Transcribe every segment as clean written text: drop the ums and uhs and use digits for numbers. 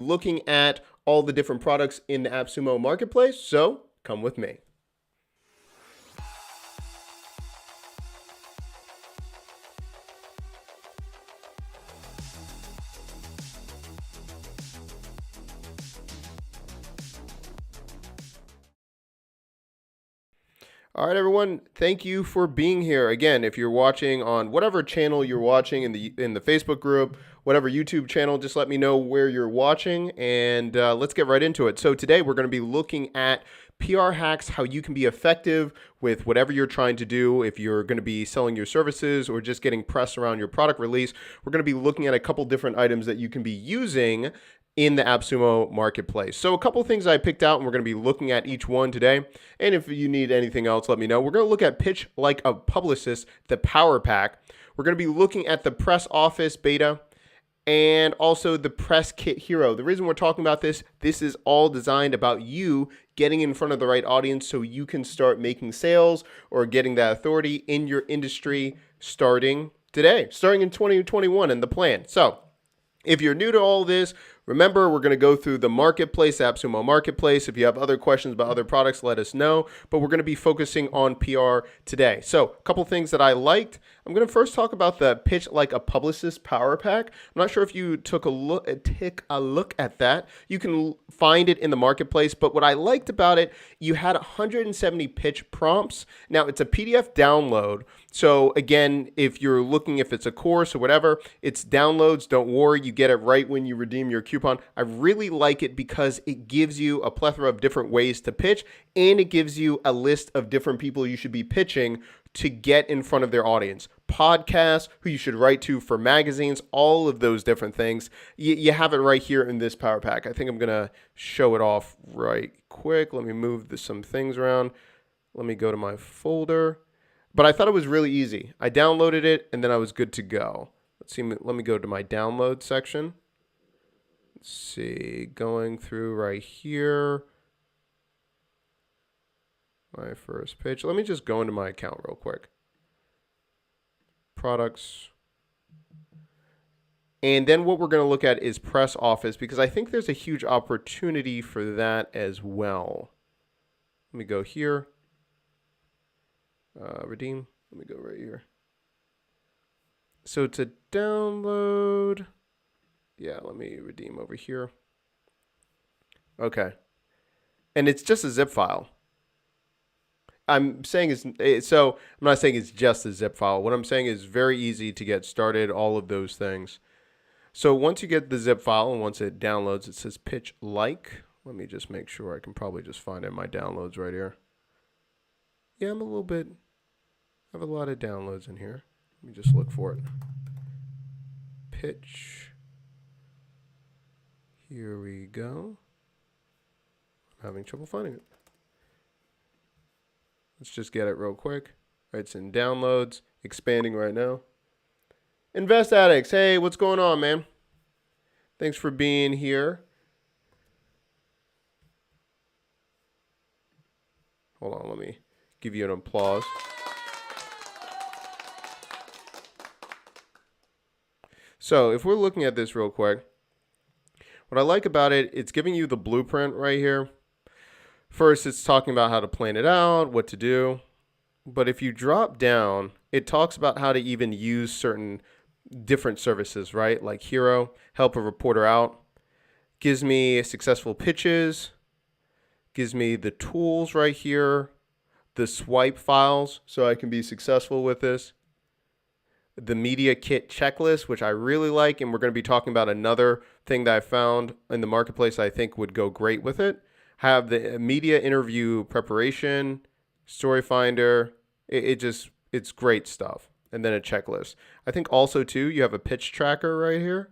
looking at all the different products in the AppSumo marketplace. So come with me. All right, everyone. Thank you for being here. Again, if you're watching on whatever channel you're watching in the Facebook group, whatever YouTube channel, just let me know where you're watching, and let's get right into it. So today we're going to be looking at PR hacks, how you can be effective with whatever you're trying to do. If you're going to be selling your services or just getting press around your product release, we're going to be looking at a couple different items that you can be using in the AppSumo marketplace. So a couple things I picked out, and we're going to be looking at each one today. And if you need anything else, let me know. We're going to look at Pitch Like a Publicist, the Power Pack. We're going to be looking at the Press Office Beta and also the Press Kit Hero. The reason we're talking about this is all designed about you getting in front of the right audience so you can start making sales or getting that authority in your industry starting today, starting in 2021 and the plan. So if you're new to all this, remember, we're going to go through the marketplace, AppSumo marketplace. If you have other questions about other products, let us know. But we're going to be focusing on PR today. So a couple things that I liked. I'm going to first talk about the Pitch Like a Publicist Power Pack. I'm not sure if you take a look at that. You can find it in the marketplace. But what I liked about it, you had 170 pitch prompts. Now, it's a PDF download. So again, if you're looking, if it's a course or whatever, it's downloads. Don't worry, you get it right when you redeem your coupon. I really like it because it gives you a plethora of different ways to pitch, and it gives you a list of different people you should be pitching to get in front of their audience. Podcasts, who you should write to for magazines, all of those different things. You have it right here in this Power Pack. I think I'm going to show it off right quick. Let me move some things around. Let me go to my folder. But I thought it was really easy. I downloaded it, and then I was good to go. Let's see. Let me go to my download section. Let's see. Going through right here. My first page. Let me just go into my account real quick. Products. And then what we're going to look at is Press Office, because I think there's a huge opportunity for that as well. Let me go here. Redeem. Let me go right here. So to download, yeah, let me redeem over here. Okay. And it's just a zip file. I'm saying so I'm not saying it's just a zip file. What I'm saying is very easy to get started, all of those things. So once you get the zip file and once it downloads, it says Pitch Like. Let me just make sure. I can probably just find it in my downloads right here. Yeah, I have a lot of downloads in here. Let me just look for it. Pitch. Here we go. I'm having trouble finding it. Let's just get it real quick. It's in downloads, expanding right now. Invest Addicts, hey, what's going on, man? Thanks for being here. Hold on, let me give you an applause. So if we're looking at this real quick, what I like about it, it's giving you the blueprint right here. First, it's talking about how to plan it out, what to do. But if you drop down, it talks about how to even use certain different services, right? Like Hero, help a reporter out. Gives me successful pitches. Gives me the tools right here. The swipe files, so I can be successful with this. The media kit checklist, which I really like, and we're going to be talking about another thing that I found in the marketplace I think would go great with it. Have the media interview preparation, story finder. It's great stuff. And then a checklist. I think also too, you have a pitch tracker right here,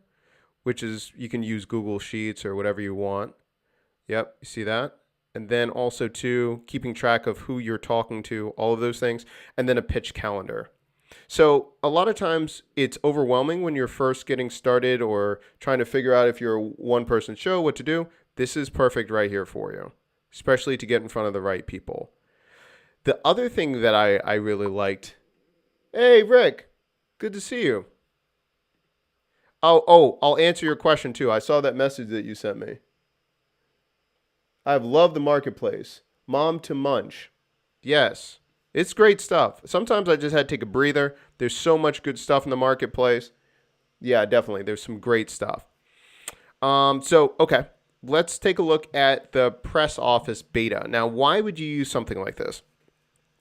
which is, you can use Google Sheets or whatever you want. Yep, you see that? And then also too, keeping track of who you're talking to, all of those things, and then a pitch calendar. So a lot of times it's overwhelming when you're first getting started or trying to figure out if you're a one-person show, what to do. This is perfect right here for you, especially to get in front of the right people. The other thing that I really liked, hey, Rick, good to see you. I'll answer your question too. I saw that message that you sent me. I've loved the marketplace. Mom to Munch. Yes, it's great stuff. Sometimes I just had to take a breather. There's so much good stuff in the marketplace. Yeah, definitely. There's some great stuff. Okay, let's take a look at the Press Office beta. Now, why would you use something like this?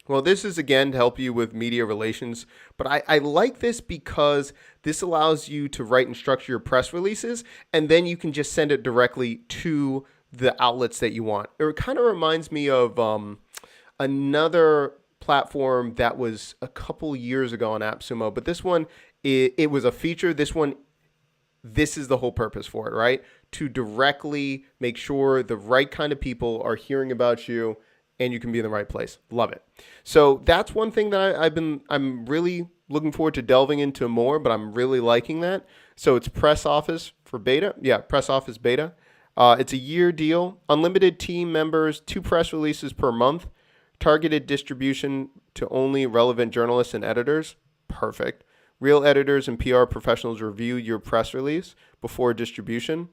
Well, this is again to help you with media relations, but I like this because this allows you to write and structure your press releases, and then you can just send it directly to the outlets that you want. It kind of reminds me of another platform that was a couple years ago on AppSumo, but this one, it was a feature. This is the whole purpose for it, right? To directly make sure the right kind of people are hearing about you and you can be in the right place. Love it. So that's one thing that I'm really looking forward to delving into more, but I'm really liking that. So it's Press Office for beta. Yeah, Press Office beta. It's a year deal, unlimited team members, 2 press releases per month, targeted distribution to only relevant journalists and editors. Perfect. Real editors and PR professionals review your press release before distribution.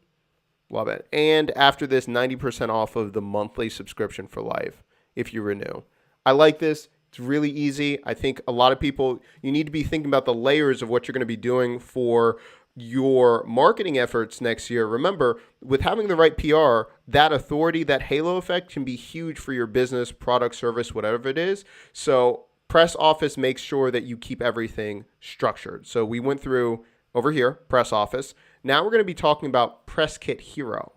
Love it. And after this, 90% off of the monthly subscription for life if you renew. I like this. It's really easy. I think a lot of people, you need to be thinking about the layers of what you're going to be doing for your marketing efforts next year. Remember, with having the right PR, that authority, that halo effect can be huge for your business, product, service, whatever it is. So Press Office makes sure that you keep everything structured. So we went through over here, Press Office. Now we're going to be talking about Press Kit Hero.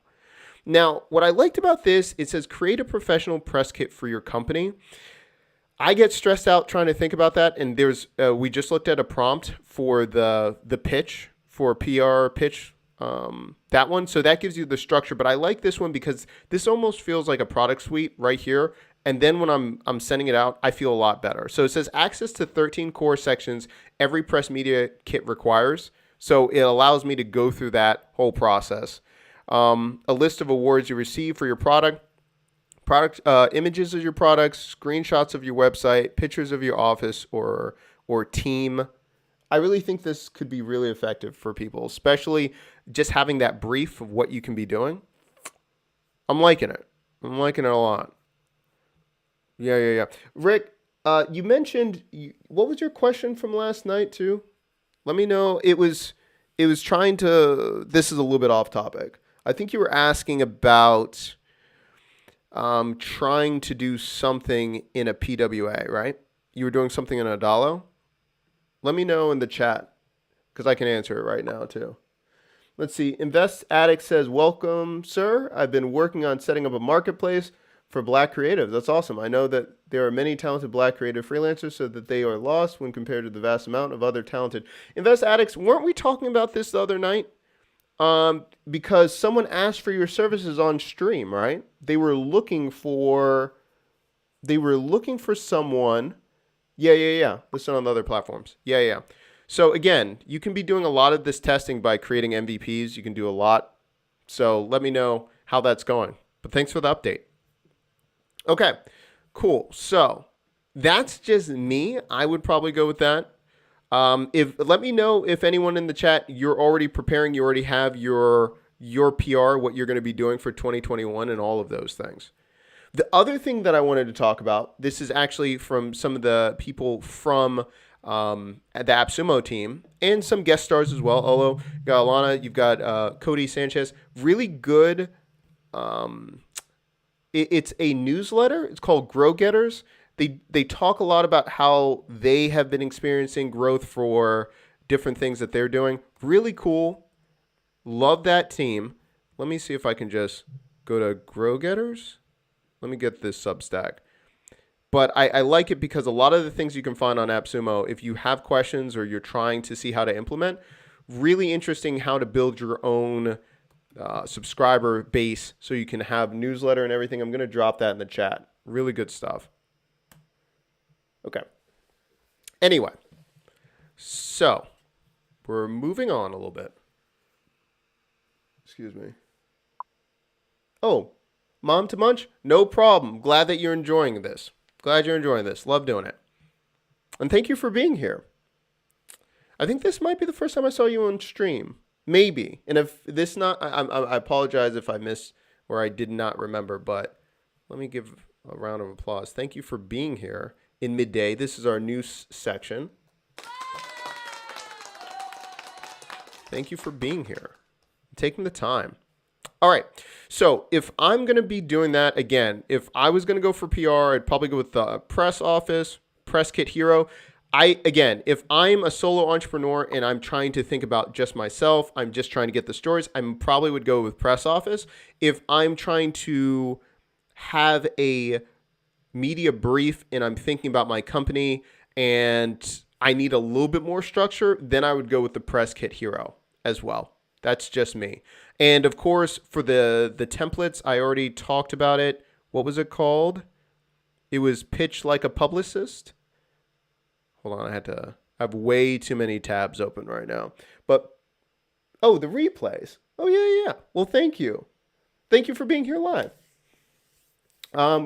Now, what I liked about this, it says create a professional press kit for your company. I get stressed out trying to think about that, and we just looked at a prompt for the pitch, for PR pitch, that one. So that gives you the structure, but I like this one because this almost feels like a product suite right here. And then when I'm sending it out, I feel a lot better. So it says access to 13 core sections every press media kit requires. So it allows me to go through that whole process. A list of awards you receive for your product, images of your products, screenshots of your website, pictures of your office or team. I really think this could be really effective for people, especially just having that brief of what you can be doing. I'm liking it. I'm liking it a lot. Yeah. Rick, you mentioned, what was your question from last night too? Let me know. It was trying to, this is a little bit off topic. I think you were asking about trying to do something in a PWA, right? You were doing something in a Adalo? Let me know in the chat because I can answer it right now too. Let's see. Invest Addict says, welcome, sir. I've been working on setting up a marketplace for Black creatives. That's awesome. I know that there are many talented Black creative freelancers so that they are lost when compared to the vast amount of other talented Invest Addicts. Weren't we talking about this the other night? Because someone asked for your services on stream, right? They were looking for someone. Yeah. Listen on the other platforms. Yeah. So again, you can be doing a lot of this testing by creating MVPs. You can do a lot. So let me know how that's going. But thanks for the update. Okay, cool. So that's just me. I would probably go with that. Let me know if anyone in the chat, you're already preparing, you already have your PR, what you're going to be doing for 2021 and all of those things. The other thing that I wanted to talk about, this is actually from some of the people from the AppSumo team and some guest stars as well. Olo, you got Alana, you've got Cody Sanchez. Really good. It's a newsletter. It's called Grow Getters. They talk a lot about how they have been experiencing growth for different things that they're doing. Really cool. Love that team. Let me see if I can just go to Grow Getters. Let me get this Substack. But I like it because a lot of the things you can find on AppSumo, if you have questions or you're trying to see how to implement, really interesting how to build your own subscriber base so you can have newsletter and everything. I'm going to drop that in the chat. Really good stuff. Okay. Anyway, so we're moving on a little bit. Excuse me. Oh, Mom to Munch? No problem. Glad that you're enjoying this. Glad you're enjoying this. Love doing it. And thank you for being here. I think this might be the first time I saw you on stream. Maybe. And if this not, I apologize if I missed or I did not remember, but let me give a round of applause. Thank you for being here in midday. This is our news section. Thank you for being here, taking the time. All right. So if I'm going to be doing that again, if I was going to go for PR, I'd probably go with the press office, press kit hero. If I'm a solo entrepreneur and I'm trying to think about just myself, I'm just trying to get the stories, I probably would go with press office. If I'm trying to have a media brief and I'm thinking about my company and I need a little bit more structure, then I would go with the press kit hero as well. That's just me. And of course, for the templates, I already talked about it. What was it called? It was Pitch Like a Publicist. Hold on, I have way too many tabs open right now. But, oh, the replays. Oh, yeah. Well, thank you. Thank you for being here live.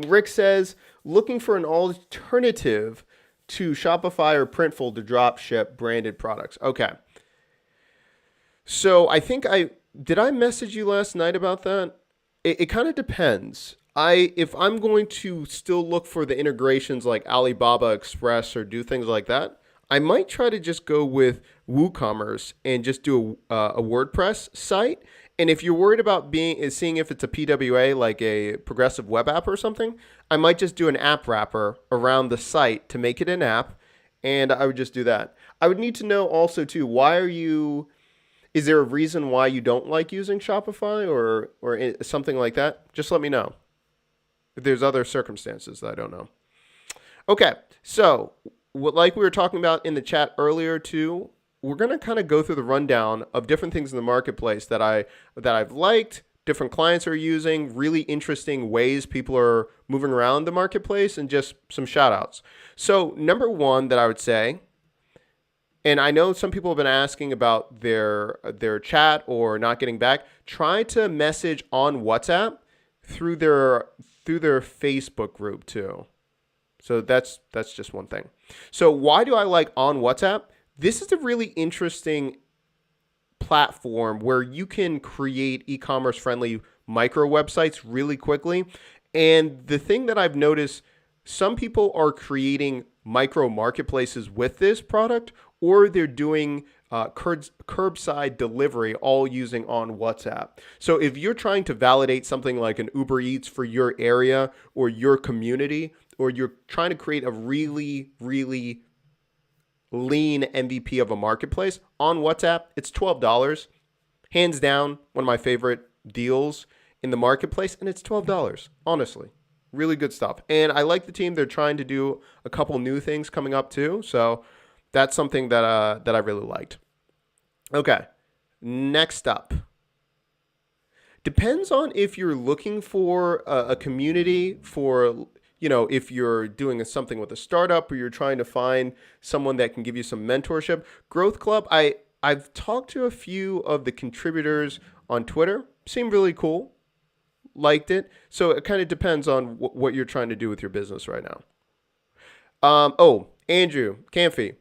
Rick says, looking for an alternative to Shopify or Printful to drop ship branded products. Okay. So I think did I message you last night about that? It kind of depends. If I'm going to still look for the integrations like Alibaba Express or do things like that, I might try to just go with WooCommerce and just do a WordPress site. And if you're worried about seeing if it's a PWA, like a progressive web app or something, I might just do an app wrapper around the site to make it an app. And I would just do that. I would need to know also too, is there a reason why you don't like using Shopify or something like that? Just let me know. If there's other circumstances that I don't know. Okay, so like we were talking about in the chat earlier too, we're going to kind of go through the rundown of different things in the marketplace that I've liked, different clients are using, really interesting ways people are moving around the marketplace, and just some shout outs. So number one that I would say, and I know some people have been asking about their chat or not getting back, try to message on WhatsApp through their Facebook group too. So that's just one thing. So why do I like on WhatsApp? This is a really interesting platform where you can create e-commerce friendly micro websites really quickly. And the thing that I've noticed, some people are creating micro marketplaces with this product, or they're doing curbside delivery all using on WhatsApp. So if you're trying to validate something like an Uber Eats for your area or your community, or you're trying to create a really, really lean MVP of a marketplace on WhatsApp, it's $12. Hands down, one of my favorite deals in the marketplace, and it's $12, honestly. Really good stuff. And I like the team. They're trying to do a couple new things coming up too. So that's something that I really liked. Okay, next up. Depends on if you're looking for a community for, if you're doing something with a startup or you're trying to find someone that can give you some mentorship. Growth Club, I've talked to a few of the contributors on Twitter. Seemed really cool. Liked it. So it kind of depends on what you're trying to do with your business right now. Andrew Camphy.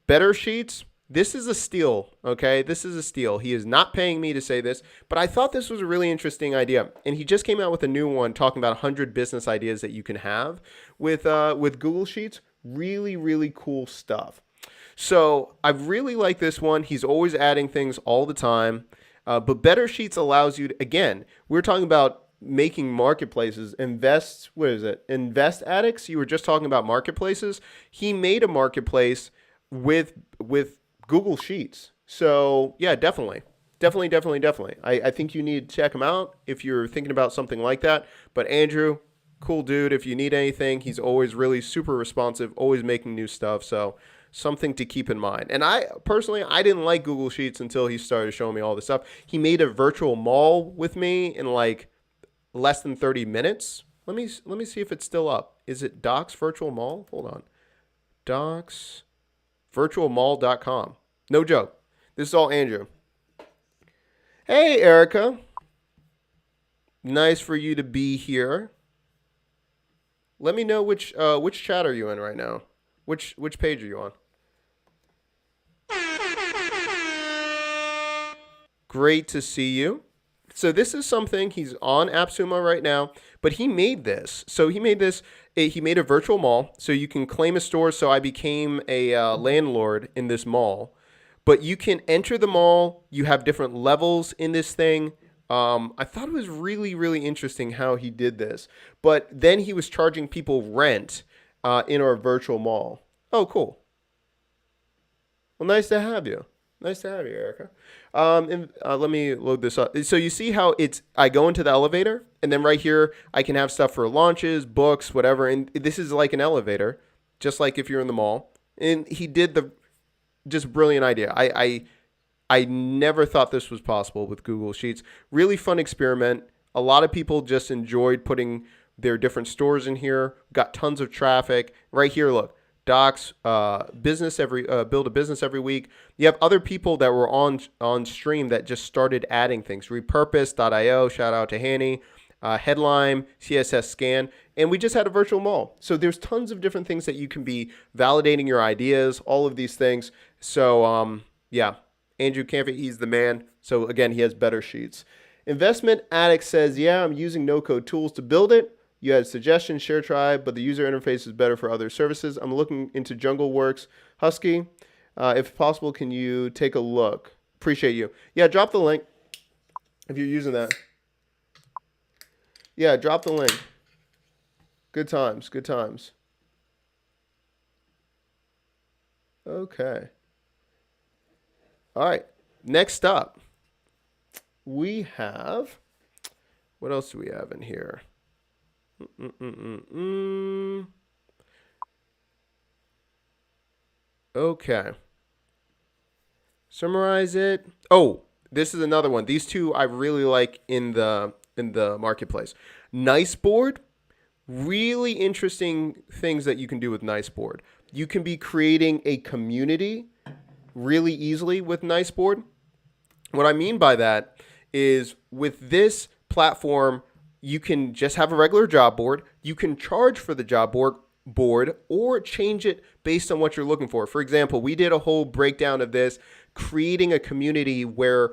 Better Sheets, this is a steal, okay? This is a steal. He is not paying me to say this, but I thought this was a really interesting idea. And he just came out with a new one talking about 100 business ideas that you can have with Google Sheets. Really, really cool stuff. So I really like this one. He's always adding things all the time. But Better Sheets allows you to, again, we're talking about making marketplaces. Invest Addicts. You were just talking about marketplaces. He made a marketplace with Google Sheets. So yeah, definitely. I think you need to check him out if you're thinking about something like that. But Andrew, cool dude. If you need anything, he's always really super responsive, always making new stuff. So something to keep in mind. And I didn't like Google Sheets until he started showing me all this stuff. He made a virtual mall with me in like less than 30 minutes. Let me see if it's still up. Is it Docs Virtual Mall? Hold on. DocsVirtualMall.com. No joke. This is all Andrew. Hey, Erica. Nice for you to be here. Let me know which chat are you in right now? Which page are you on? Great to see you. So this is something, he's on AppSumo right now, but he made this. So he made this, he made a virtual mall, so you can claim a store. So I became a landlord in this mall, but you can enter the mall. You have different levels in this thing. I thought it was really, really interesting how he did this, but then he was charging people rent in our virtual mall. Oh, cool. Well, nice to have you. Nice to have you, Erica. Let me load this up. So you see how I go into the elevator, and then right here, I can have stuff for launches, books, whatever. And this is like an elevator, just like if you're in the mall. And he did the just brilliant idea. I never thought this was possible with Google Sheets. Really fun experiment. A lot of people just enjoyed putting their different stores in here. Got tons of traffic. Right here, look. Docs, build a business every week. You have other people that were on stream that just started adding things. Repurpose Io, shout out to Hanny, Headline, CSS Scan, and we just had a virtual mall. So there's tons of different things that you can be validating your ideas, all of these things. So yeah, Andrew Camphey, he's the man. So again, he has better sheets. Investment Addict says, yeah, I'm using no-code tools to build it. You had suggestions, share tribe, but the user interface is better for other services. I'm looking into JungleWorks, Husky. If possible, can you take a look? Appreciate you. Yeah, drop the link if you're using that. Yeah, drop the link. Good times, good times. Okay. All right. Next up, we have, what else do we have in here? Okay. Summarize it. Oh, this is another one. These two I really like in the marketplace. Niceboard. Really interesting things that you can do with Niceboard. You can be creating a community really easily with Niceboard. What I mean by that is with this platform, you can just have a regular job board. You can charge for the job board or change it based on what you're looking for. For example, we did a whole breakdown of this, creating a community where,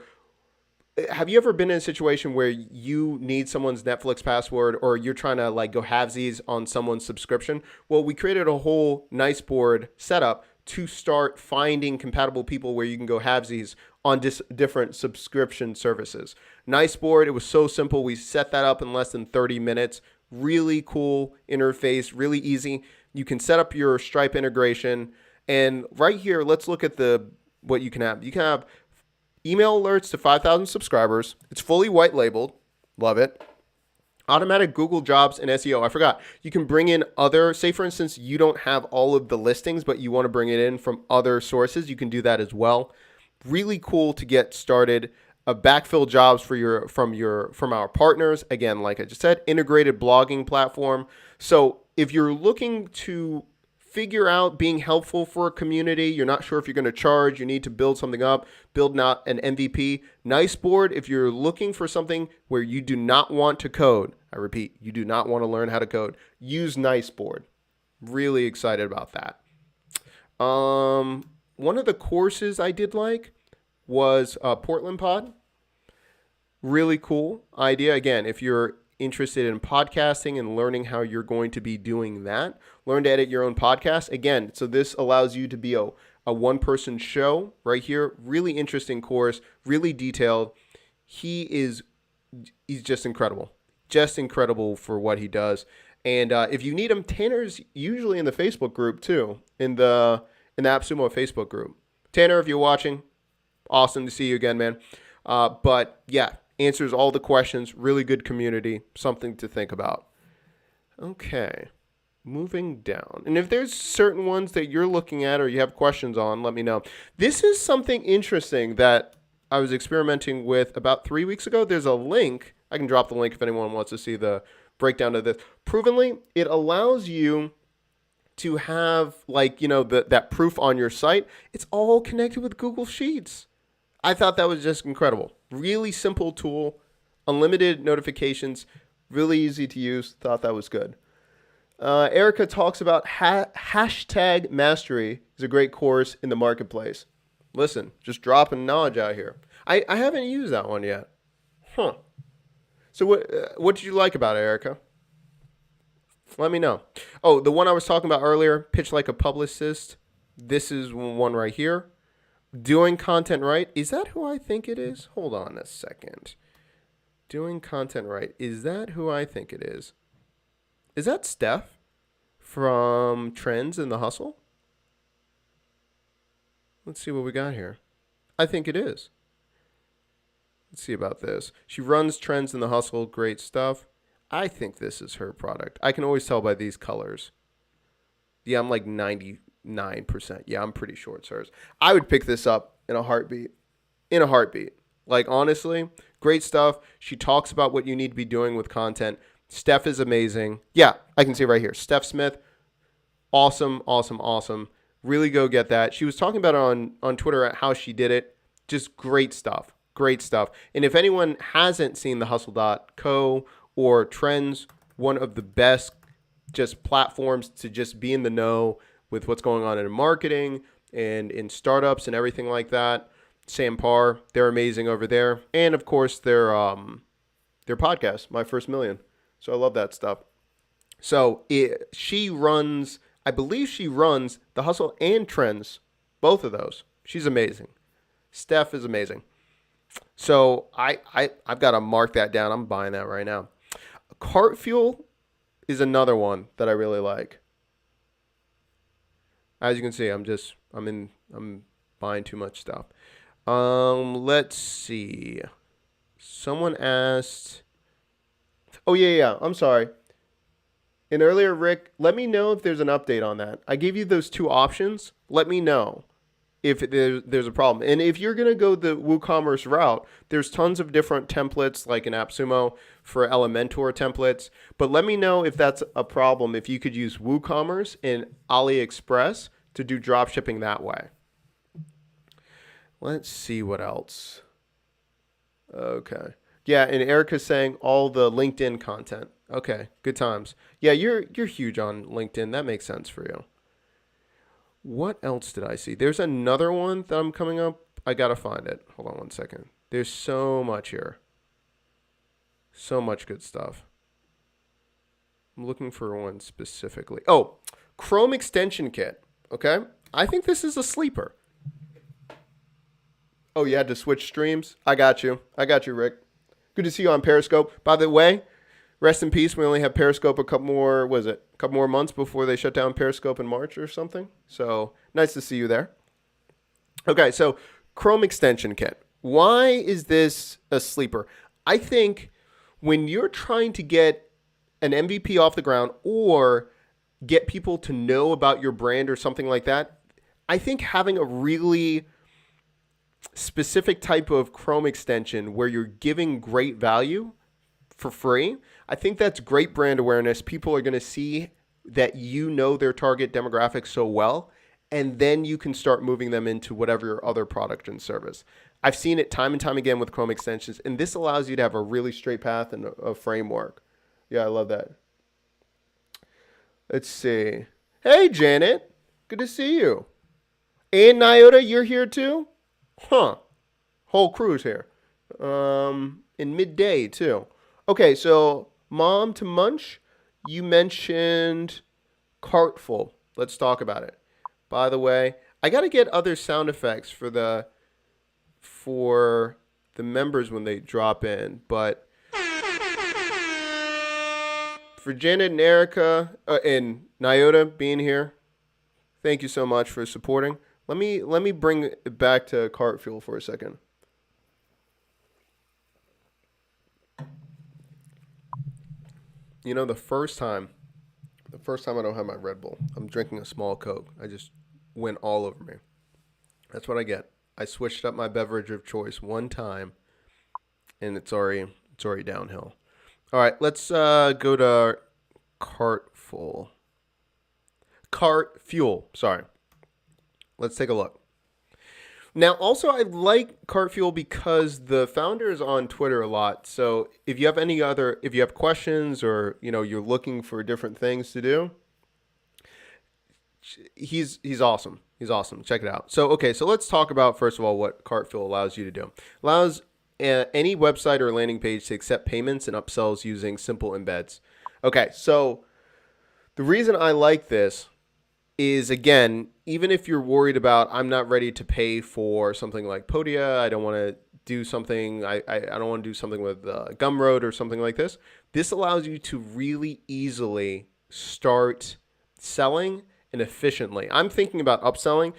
have you ever been in a situation where you need someone's Netflix password or you're trying to like go halvesies on someone's subscription? Well, we created a whole Niceboard setup to start finding compatible people where you can go halvesies on different subscription services. Niceboard, it was so simple. We set that up in less than 30 minutes. Really cool interface, really easy. You can set up your Stripe integration. And right here, let's look at what you can have. You can have email alerts to 5,000 subscribers. It's fully white labeled. Love it. Automatic Google Jobs and SEO. I forgot. You can bring in other, say for instance, you don't have all of the listings, but you want to bring it in from other sources. You can do that as well. Really cool to get started. Backfill jobs from our partners. Again, like I just said, integrated blogging platform. So if you're looking to figure out being helpful for a community, you're not sure if you're going to charge, you need to build something up, build out an MVP. Niceboard, if you're looking for something where you do not want to code, I repeat, you do not want to learn how to code, use Niceboard. Really excited about that. One of the courses I did like was Portland Pod. Really cool idea. Again, if you're interested in podcasting and learning how you're going to be doing that, learn to edit your own podcast. Again, so this allows you to be a one-person show right here. Really interesting course, really detailed. He's just incredible. Just incredible for what he does. And if you need him, Tanner's usually in the Facebook group too, in the AppSumo Facebook group. Tanner, if you're watching, awesome to see you again, man. But yeah, answers all the questions. Really good community. Something to think about. Okay, moving down. And if there's certain ones that you're looking at or you have questions on, let me know. This is something interesting that I was experimenting with about 3 weeks ago. There's a link. I can drop the link if anyone wants to see the breakdown of this. Provenly, it allows you to have that proof on your site. It's all connected with Google Sheets. I thought that was just incredible. Really simple tool, unlimited notifications, really easy to use. Thought that was good. Erica talks about hashtag mastery is a great course in the marketplace. Listen, just dropping knowledge out here. I haven't used that one yet. Huh. So what did you like about it, Erica? Let me know. Oh, the one I was talking about earlier, pitch like a publicist. This is one right here. Doing content right. Is that who I think it is? Hold on a second. Doing content right. Is that who I think it is? Is that Steph from Trends in the Hustle? Let's see what we got here. I think it is. Let's see about this. She runs Trends in the Hustle. Great stuff. I think this is her product. I can always tell by these colors. Yeah, I'm like 99%. Yeah, I'm pretty sure it's hers. I would pick this up in a heartbeat. In a heartbeat. Like, honestly, great stuff. She talks about what you need to be doing with content. Steph is amazing. Yeah, I can see it right here. Steph Smith. Awesome, awesome, awesome. Really go get that. She was talking about it on Twitter at how she did it. Just great stuff. Great stuff. And if anyone hasn't seen the hustle.co or Trends, one of the best just platforms to just be in the know with what's going on in marketing and in startups and everything like that. Sam Parr, they're amazing over there. And of course their podcast, My First Million. So I love that stuff. So I believe she runs the Hustle and Trends, both of those. She's amazing. Steph is amazing. So I've got to mark that down. I'm buying that right now. Cart Fuel is another one that I really like. As you can see, I'm buying too much stuff. Let's see. Someone asked. Oh yeah. I'm sorry. And earlier, Rick, let me know if there's an update on that. I gave you those two options. Let me know if there's a problem. And if you're going to go the WooCommerce route, there's tons of different templates like in AppSumo for Elementor templates. But let me know if that's a problem, if you could use WooCommerce and AliExpress to do drop shipping that way. Let's see what else. Okay. Yeah, and Erica's saying all the LinkedIn content. Okay, good times. Yeah, you're huge on LinkedIn. That makes sense for you. What else did I see? There's another one that I'm coming up. I got to find it. Hold on one second. There's so much here. So much good stuff. I'm looking for one specifically. Oh, Chrome extension kit. Okay. I think this is a sleeper. Oh, you had to switch streams? I got you, Rick. Good to see you on Periscope. By the way, rest in peace. We only have Periscope a couple more months before they shut down Periscope in March or something. So nice to see you there. Okay, so Chrome extension kit. Why is this a sleeper? I think when you're trying to get an MVP off the ground or get people to know about your brand or something like that, I think having a really specific type of Chrome extension where you're giving great value for free, I think that's great brand awareness. People are going to see that you know their target demographic so well, and then you can start moving them into whatever your other product and service. I've seen it time and time again with Chrome extensions, and this allows you to have a really straight path and a framework. Yeah, I love that. Let's see. Hey, Janet. Good to see you. And Nyota, you're here too? Huh. Whole crew's here. In midday too. Okay, so Mom to Munch, you mentioned Cartful. Let's talk about it. By the way, I got to get other sound effects for the members when they drop in, but for Janet and Erica and Nyota being here, thank you so much for supporting. Let me bring it back to Cart Fuel for a second. You know, the first time I don't have my Red Bull, I'm drinking a small Coke. I just went all over me. That's what I get. I switched up my beverage of choice one time, and it's already downhill. All right, let's go to Cart Fuel. Sorry. Let's take a look. Now, also, I like Cart Fuel because the founder is on Twitter a lot. So if you have questions or, you're looking for different things to do, he's awesome. He's awesome. Check it out. So, okay, so let's talk about, first of all, what Cart Fuel allows you to do. Allows any website or landing page to accept payments and upsells using simple embeds. Okay, so the reason I like this is, again, even if you're worried about, I'm not ready to pay for something like Podia, I don't want to do something, I don't want to do something with Gumroad or something like this. This allows you to really easily start selling and efficiently. I'm thinking about upselling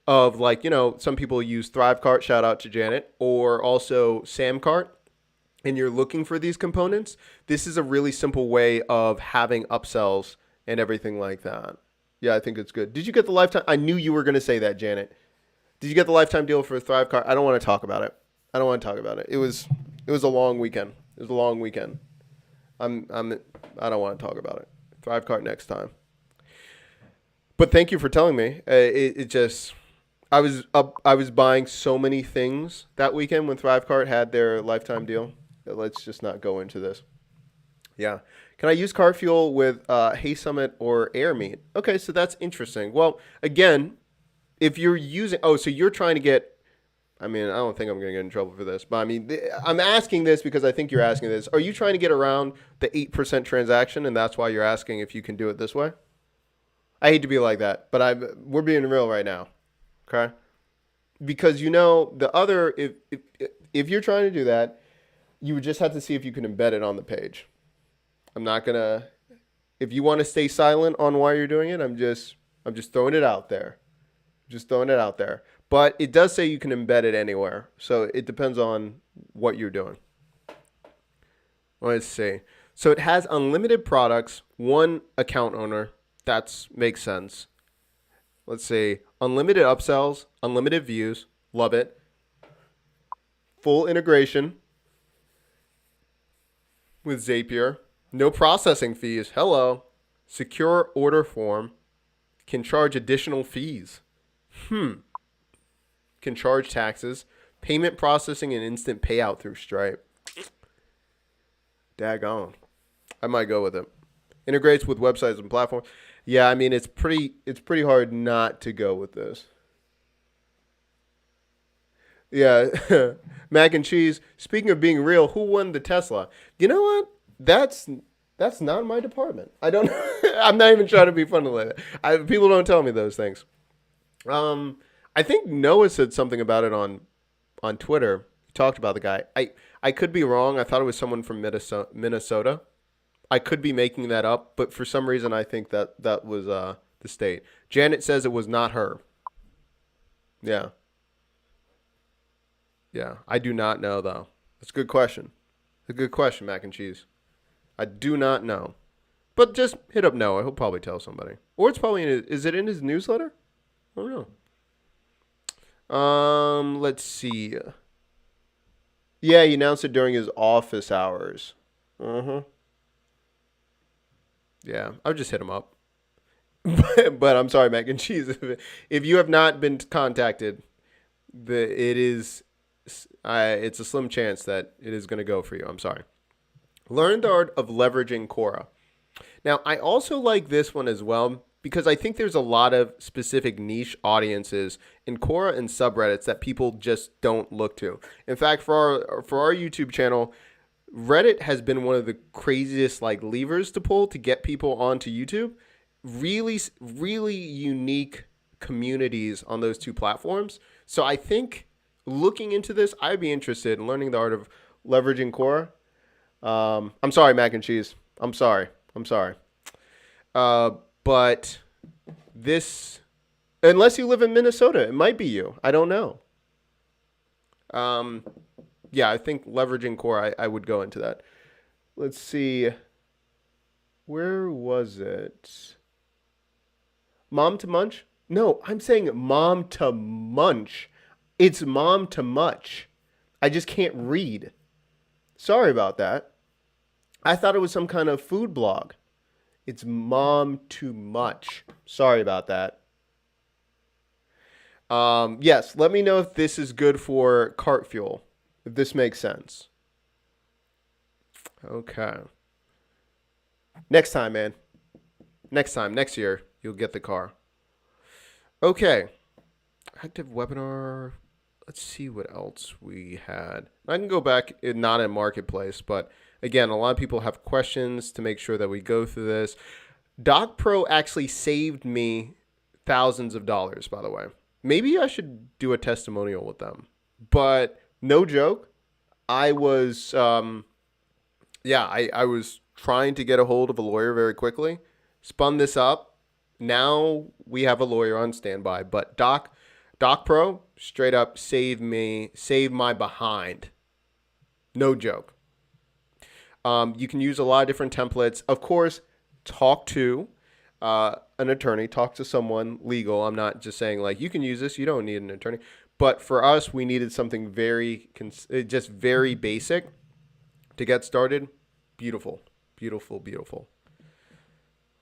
of, like, you know, some people use Thrivecart, shout out to Janet, or also Samcart, and you're looking for these components. This is a really simple way of having upsells and everything like that. Yeah, I think it's good. Did you get the lifetime? I knew you were going to say that, Janet. Did you get the lifetime deal for Thrivecart? I don't want to talk about it. I don't want to talk about it. It was a long weekend. It was a long weekend. I don't want to talk about it. Thrivecart next time. But thank you for telling me. It just, I was buying so many things that weekend when Thrivecart had their lifetime deal. Let's just not go into this. Yeah. Can I use Cart Fuel with Hey Summit or AirMeet? Okay, so that's interesting. Well, again, if you're using, so you're trying to get, I mean, I don't think I'm going to get in trouble for this, but I mean, I'm asking this because I think you're asking this. Are you trying to get around the 8% transaction, and that's why you're asking if you can do it this way? I hate to be like that, but we're being real right now, okay? Because, you know, the other, if you're trying to do that, you would just have to see if you can embed it on the page. I'm not going to, if you want to stay silent on why you're doing it, I'm just throwing it out there. Just throwing it out there. But it does say you can embed it anywhere. So it depends on what you're doing. Let's see. So it has unlimited products, one account owner. That makes sense. Let's see. Unlimited upsells, unlimited views. Love it. Full integration with Zapier. No processing fees. Hello. Secure order form. Can charge additional fees. Can charge taxes. Payment processing and instant payout through Stripe. Daggone. I might go with it. Integrates with websites and platforms. Yeah, I mean, it's pretty hard not to go with this. Yeah. Mac and cheese. Speaking of being real, who won the Tesla? You know what? That's not my department. I don't. I'm not even trying to be funny like that. People don't tell me those things. I think Noah said something about it on Twitter. He talked about the guy. I could be wrong. I thought it was someone from Minnesota. I could be making that up, but for some reason I think that was the state. Janet says it was not her. Yeah. Yeah. I do not know, though. That's a good question. A good question, Mac and Cheese. I do not know. But just hit up Noah. He'll probably tell somebody. Or it's probably is it in his newsletter? I don't know. Let's see. Yeah, he announced it during his office hours. Yeah, I'll just hit him up. But I'm sorry, Mac and Cheese. If you have not been contacted, it's a slim chance that it is going to go for you. I'm sorry. Learn the art of leveraging Quora. Now, I also like this one as well because I think there's a lot of specific niche audiences in Quora and subreddits that people just don't look to. In fact, for our YouTube channel, Reddit has been one of the craziest levers to pull to get people onto YouTube. Really, really unique communities on those two platforms. So I think looking into this, I'd be interested in learning the art of leveraging Quora. I'm sorry, Mac and Cheese. I'm sorry. But this, unless you live in Minnesota, it might be you. I don't know. Yeah, I think leveraging Quora, I would go into that. Let's see. Where was it? Mom to Munch? No, I'm saying Mom to Munch. It's Mom to Much. I just can't read. Sorry about that. I thought it was some kind of food blog. It's Mom to Much. Sorry about that. Yes, let me know if this is good for Cart Fuel. If this makes sense. Okay. Next time, man. Next year, you'll get the car. Okay. active webinar. Let's see what else we had. I can go back, not in Marketplace, but again, a lot of people have questions to make sure that we go through this. Doc Pro actually saved me thousands of dollars, by the way. Maybe I should do a testimonial with them. But no joke, I was, I was trying to get a hold of a lawyer very quickly, spun this up. Now we have a lawyer on standby, but Doc Pro straight up saved my behind. No joke. You can use a lot of different templates. Of course, talk to an attorney, talk to someone legal. I'm not just saying like you can use this, you don't need an attorney. But for us, we needed something very basic to get started. Beautiful, beautiful, beautiful.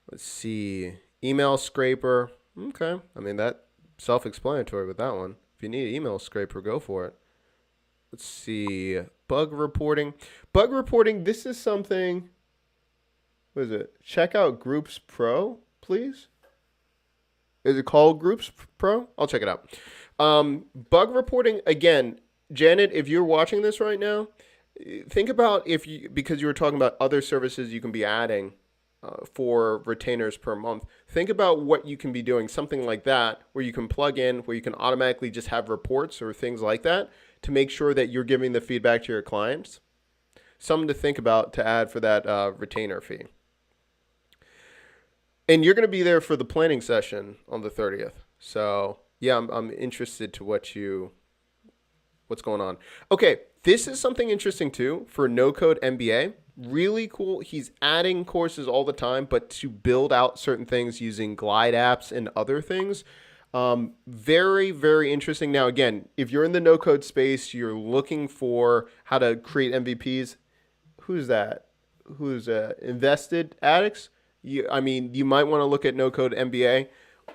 Let's see. Email scraper. Okay. I mean, that's self-explanatory with that one. If you need an email scraper, go for it. Let's see. Bug reporting. Bug reporting, this is something. What is it? Check out Groups Pro, please. Is it called Groups Pro? I'll check it out. Bug reporting, again, Janet, if you're watching this right now, think about because you were talking about other services you can be adding for retainers per month. Think about what you can be doing, something like that, where you can plug in, where you can automatically just have reports or things like that to make sure that you're giving the feedback to your clients. Something to think about to add for that retainer fee. And you're going to be there for the planning session on the 30th. So yeah, I'm interested to what's going on. Okay, this is something interesting too for No Code MBA. Really cool. He's adding courses all the time, but to build out certain things using Glide apps and other things. Very, very interesting. Now, again, if you're in the no code space, you're looking for how to create MVPs. Who's that? Who's Invested Addicts? You might want to look at No Code MBA.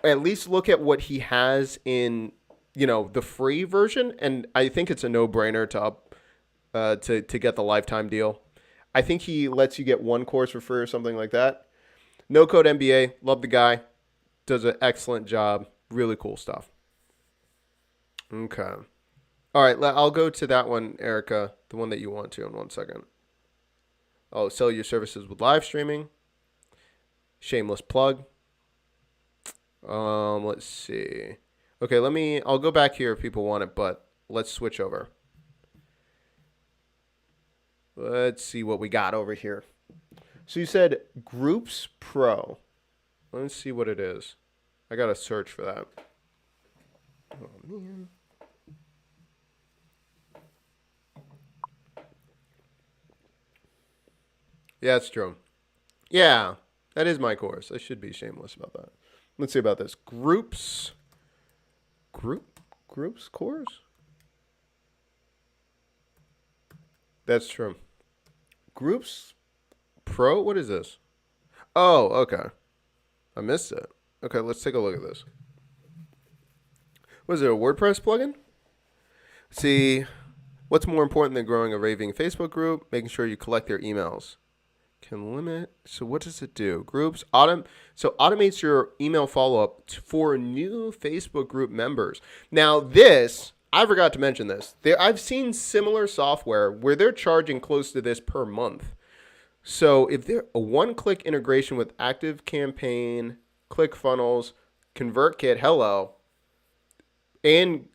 At least look at what he has in, the free version. And I think it's a no-brainer to get the lifetime deal. I think he lets you get one course for free or something like that. No Code MBA, love the guy. Does an excellent job. Really cool stuff. Okay. All right, I'll go to that one, Erica, the one that you want to in 1 second. Oh, sell your services with live streaming. Shameless plug. Let's see. Okay, I'll go back here if people want it, but let's switch over. Let's see what we got over here. So you said Groups Pro. Let's see what it is. I got to search for that. Oh, man. Yeah, it's true. Yeah, that is my course. I should be shameless about that. Let's see about this. Groups course? That's true. Groups Pro? What is this? Oh, okay. I missed it. Okay, let's take a look at this. Was it a WordPress plugin? See, what's more important than growing a raving Facebook group? Making sure you collect their emails. Can limit. So what does it do? Groups automates your email follow-up for new Facebook group members. Now this, I forgot to mention this. I've seen similar software where they're charging close to this per month. So if they're a one-click integration with ActiveCampaign, ClickFunnels, ConvertKit, hello, and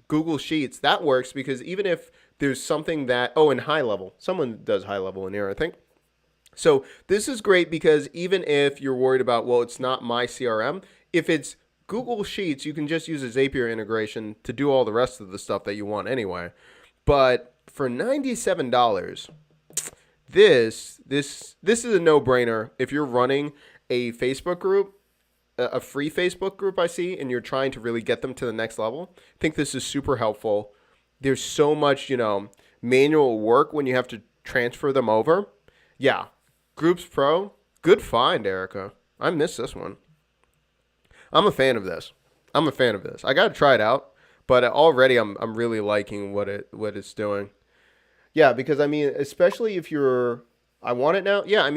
Google Sheets, that works because even if there's something that, and high level, someone does high level in here, I think. So this is great because even if you're worried about, it's not my CRM, if it's Google Sheets, you can just use a Zapier integration to do all the rest of the stuff that you want anyway. But for $97, this is a no-brainer if you're running a Facebook group, a free Facebook group I see, and you're trying to really get them to the next level. I think this is super helpful. There's so much, manual work when you have to transfer them over. Yeah, Groups Pro, good find, Erica. I missed this one. I'm a fan of this. I got to try it out, but already I'm really liking what it's doing. Yeah, because especially if I want it now. Yeah,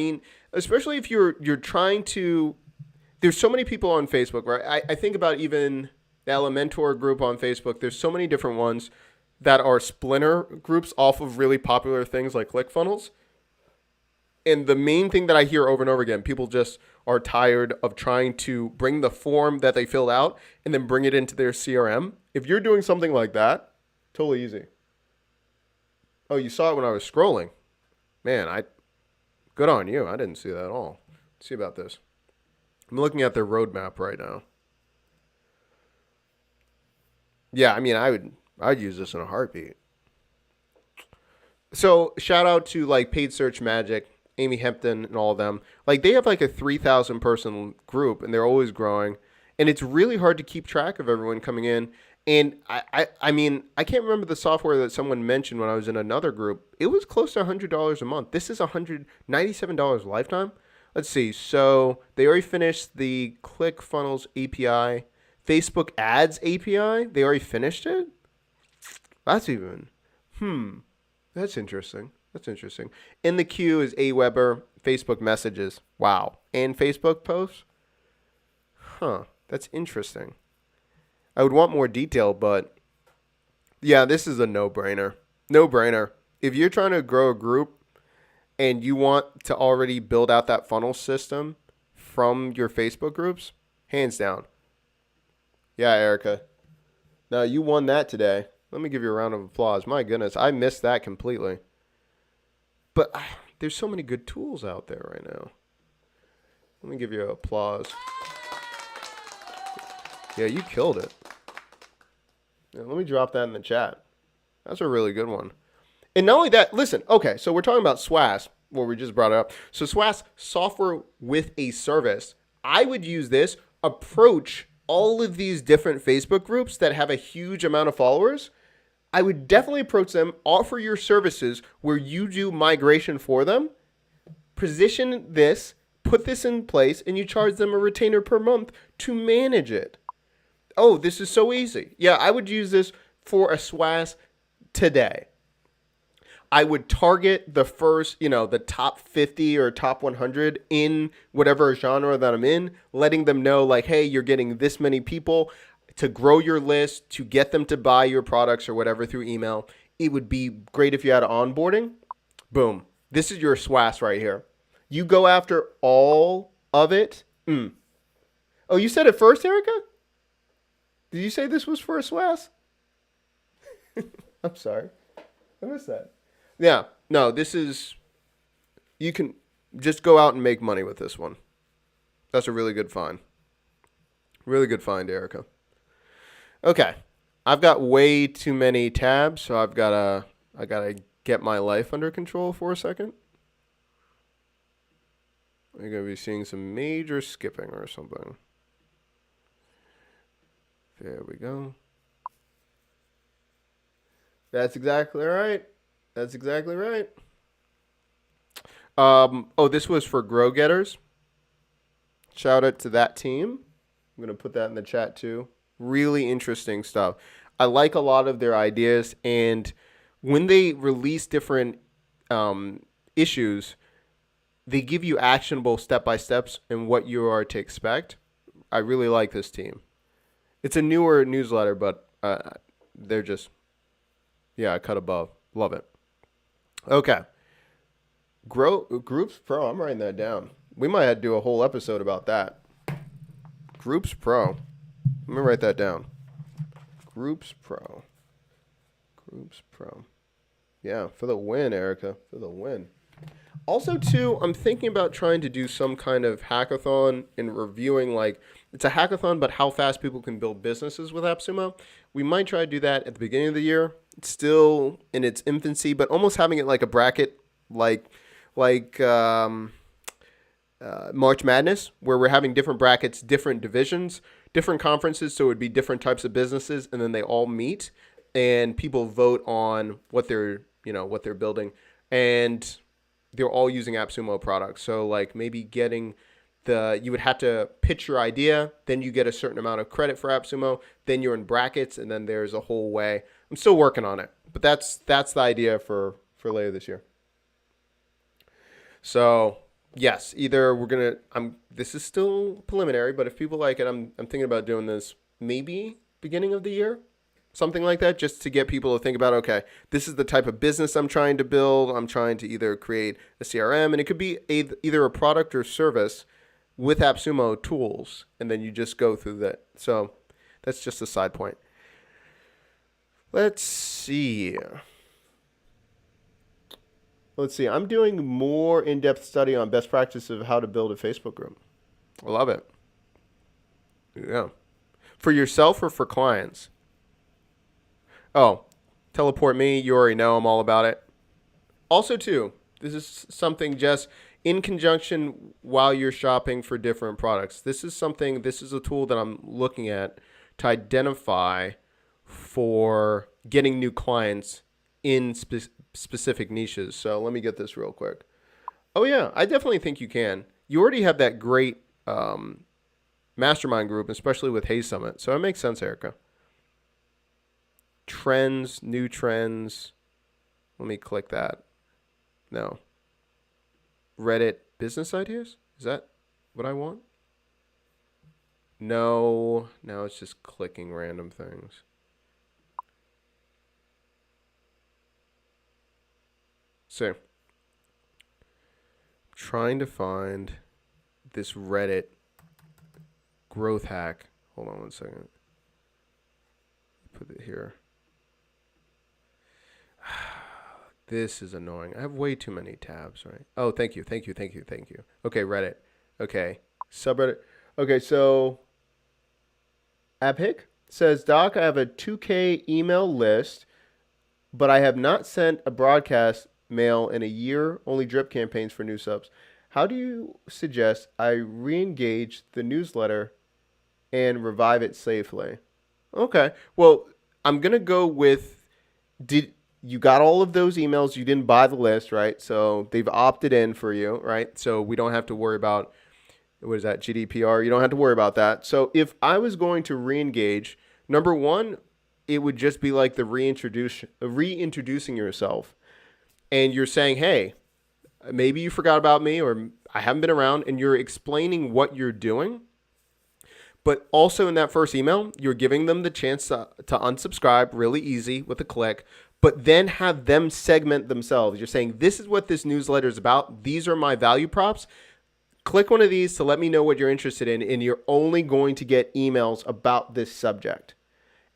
especially if you're trying to. There's so many people on Facebook, right? I think about even the Elementor group on Facebook. There's so many different ones that are splinter groups off of really popular things like ClickFunnels. And the main thing that I hear over and over again, people just are tired of trying to bring the form that they filled out and then bring it into their CRM. If you're doing something like that, totally easy. Oh, you saw it when I was scrolling. Man, good on you. I didn't see that at all. Let's see about this. I'm looking at their roadmap right now. Yeah, I mean, I'd use this in a heartbeat. So shout out to like Paid Search Magic, Amy Hempton, and all of them. Like they have like a 3,000 person group, and they're always growing. And it's really hard to keep track of everyone coming in. And I mean, I can't remember the software that someone mentioned when I was in another group. It was close to $100 a month. This is $197 lifetime. Let's see. So they already finished the ClickFunnels API, Facebook Ads API. They already finished it. That's even, that's interesting. That's interesting. In the queue is Aweber, Facebook Messages. Wow. And Facebook posts? That's interesting. I would want more detail, but yeah, this is a no-brainer. No-brainer. If you're trying to grow a group and you want to already build out that funnel system from your Facebook groups, hands down. Yeah, Erica. Now, you won that today. Let me give you a round of applause. My goodness, I missed that completely. But there's so many good tools out there right now. Let me give you applause. Yeah, you killed it. Yeah, let me drop that in the chat. That's a really good one. And not only that, listen, okay, so we're talking about SWAS, where we just brought it up. So SWAS, software with a service. I would use this, approach all of these different Facebook groups that have a huge amount of followers. I would definitely approach them, offer your services where you do migration for them, position this, put this in place, and you charge them a retainer per month to manage it. Oh, this is so easy. Yeah, I would use this for a SWAS today. I would target the first, the top 50 or top 100 in whatever genre that I'm in, letting them know like, hey, you're getting this many people to grow your list, to get them to buy your products or whatever through email. It would be great if you had onboarding. Boom. This is your SWAS right here. You go after all of it. Oh, you said it first, Erica? Did you say this was for a SWAS? I'm sorry. I missed that. Yeah. No, this is... You can just go out and make money with this one. That's a really good find. Really good find, Erica. Okay. I've got way too many tabs, so I gotta get my life under control for a second. You're going to be seeing some major skipping or something. There we go. That's exactly right. That's exactly right. This was for Grow Getters. Shout out to that team. I'm going to put that in the chat too. Really interesting stuff. I like a lot of their ideas, and when they release different issues, they give you actionable step-by-steps and what you are to expect. I really like this team. It's a newer newsletter, but they're just, a cut above. Love it. Okay. Groups Pro. I'm writing that down. We might have to do a whole episode about that. Groups Pro. Let me write that down. Groups Pro. Groups Pro. Yeah, for the win, Erica. For the win. Also, too, I'm thinking about trying to do some kind of hackathon and reviewing, it's a hackathon, but how fast people can build businesses with AppSumo. We might try to do that at the beginning of the year. It's still in its infancy, but almost having it like a bracket, like March Madness, where we're having different brackets, different divisions, different conferences, so it would be different types of businesses, and then they all meet, and people vote on what they're building, and they're all using AppSumo products. So maybe getting you would have to pitch your idea, then you get a certain amount of credit for AppSumo, then you're in brackets, and then there's a whole way. I'm still working on it, but that's the idea for later this year. So yes, either this is still preliminary, but if people like it, I'm thinking about doing this maybe beginning of the year. Something like that, just to get people to think about, okay, this is the type of business I'm trying to build. I'm trying to either create a CRM, and it could be either a product or service with AppSumo tools, and then you just go through that. So that's just a side point. Let's see. I'm doing more in-depth study on best practices of how to build a Facebook group. I love it. Yeah. For yourself or for clients? Oh, teleport me. You already know I'm all about it. Also, too, this is something just in conjunction while you're shopping for different products. This is a tool that I'm looking at to identify for getting new clients in specific niches. So let me get this real quick. Oh, yeah, I definitely think you can. You already have that great mastermind group, especially with Hay Summit. So it makes sense, Erica. Trends, new trends. Let me click that. No. Reddit business ideas? Is that what I want? No. Now it's just clicking random things. So, I'm trying to find this Reddit growth hack. Hold on one second. Put it here. This is annoying. I have way too many tabs, right? Oh, thank you. Okay, Reddit. Okay, subreddit. Okay, so AppHick says, Doc, I have a 2K email list, but I have not sent a broadcast mail in a year, only drip campaigns for new subs. How do you suggest I re-engage the newsletter and revive it safely? Okay, well, I'm going to go with, you got all of those emails. You didn't buy the list, right? So they've opted in for you, right? So we don't have to worry about, what is that, GDPR? You don't have to worry about that. So if I was going to re-engage, number one, it would just be like the reintroducing yourself. And you're saying, hey, maybe you forgot about me, or I haven't been around, and you're explaining what you're doing. But also in that first email, you're giving them the chance to unsubscribe really easy with a click, but then have them segment themselves. You're saying, this is what this newsletter is about. These are my value props. Click one of these to let me know what you're interested in, and you're only going to get emails about this subject.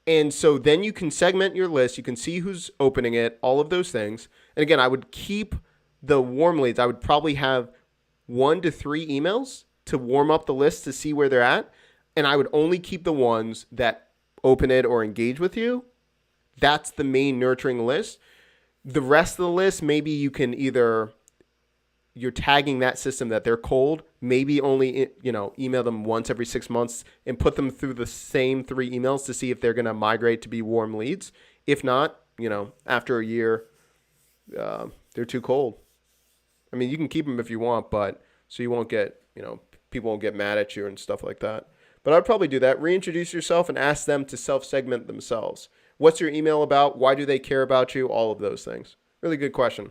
And so then you can segment your list. You can see who's opening it, all of those things. And again, I would keep the warm leads. I would probably have 1 to 3 emails to warm up the list to see where they're at. And I would only keep the ones that open it or engage with you. That's the main nurturing list. The rest of the list, maybe you can you're tagging that system that they're cold, maybe only, email them once every 6 months and put them through the same 3 emails to see if they're going to migrate to be warm leads. If not, after a year, they're too cold. I mean, you can keep them if you want, but so you won't get, people won't get mad at you and stuff like that. But I'd probably do that. Reintroduce yourself and ask them to self-segment themselves. What's your email about? Why do they care about you? All of those things. Really good question.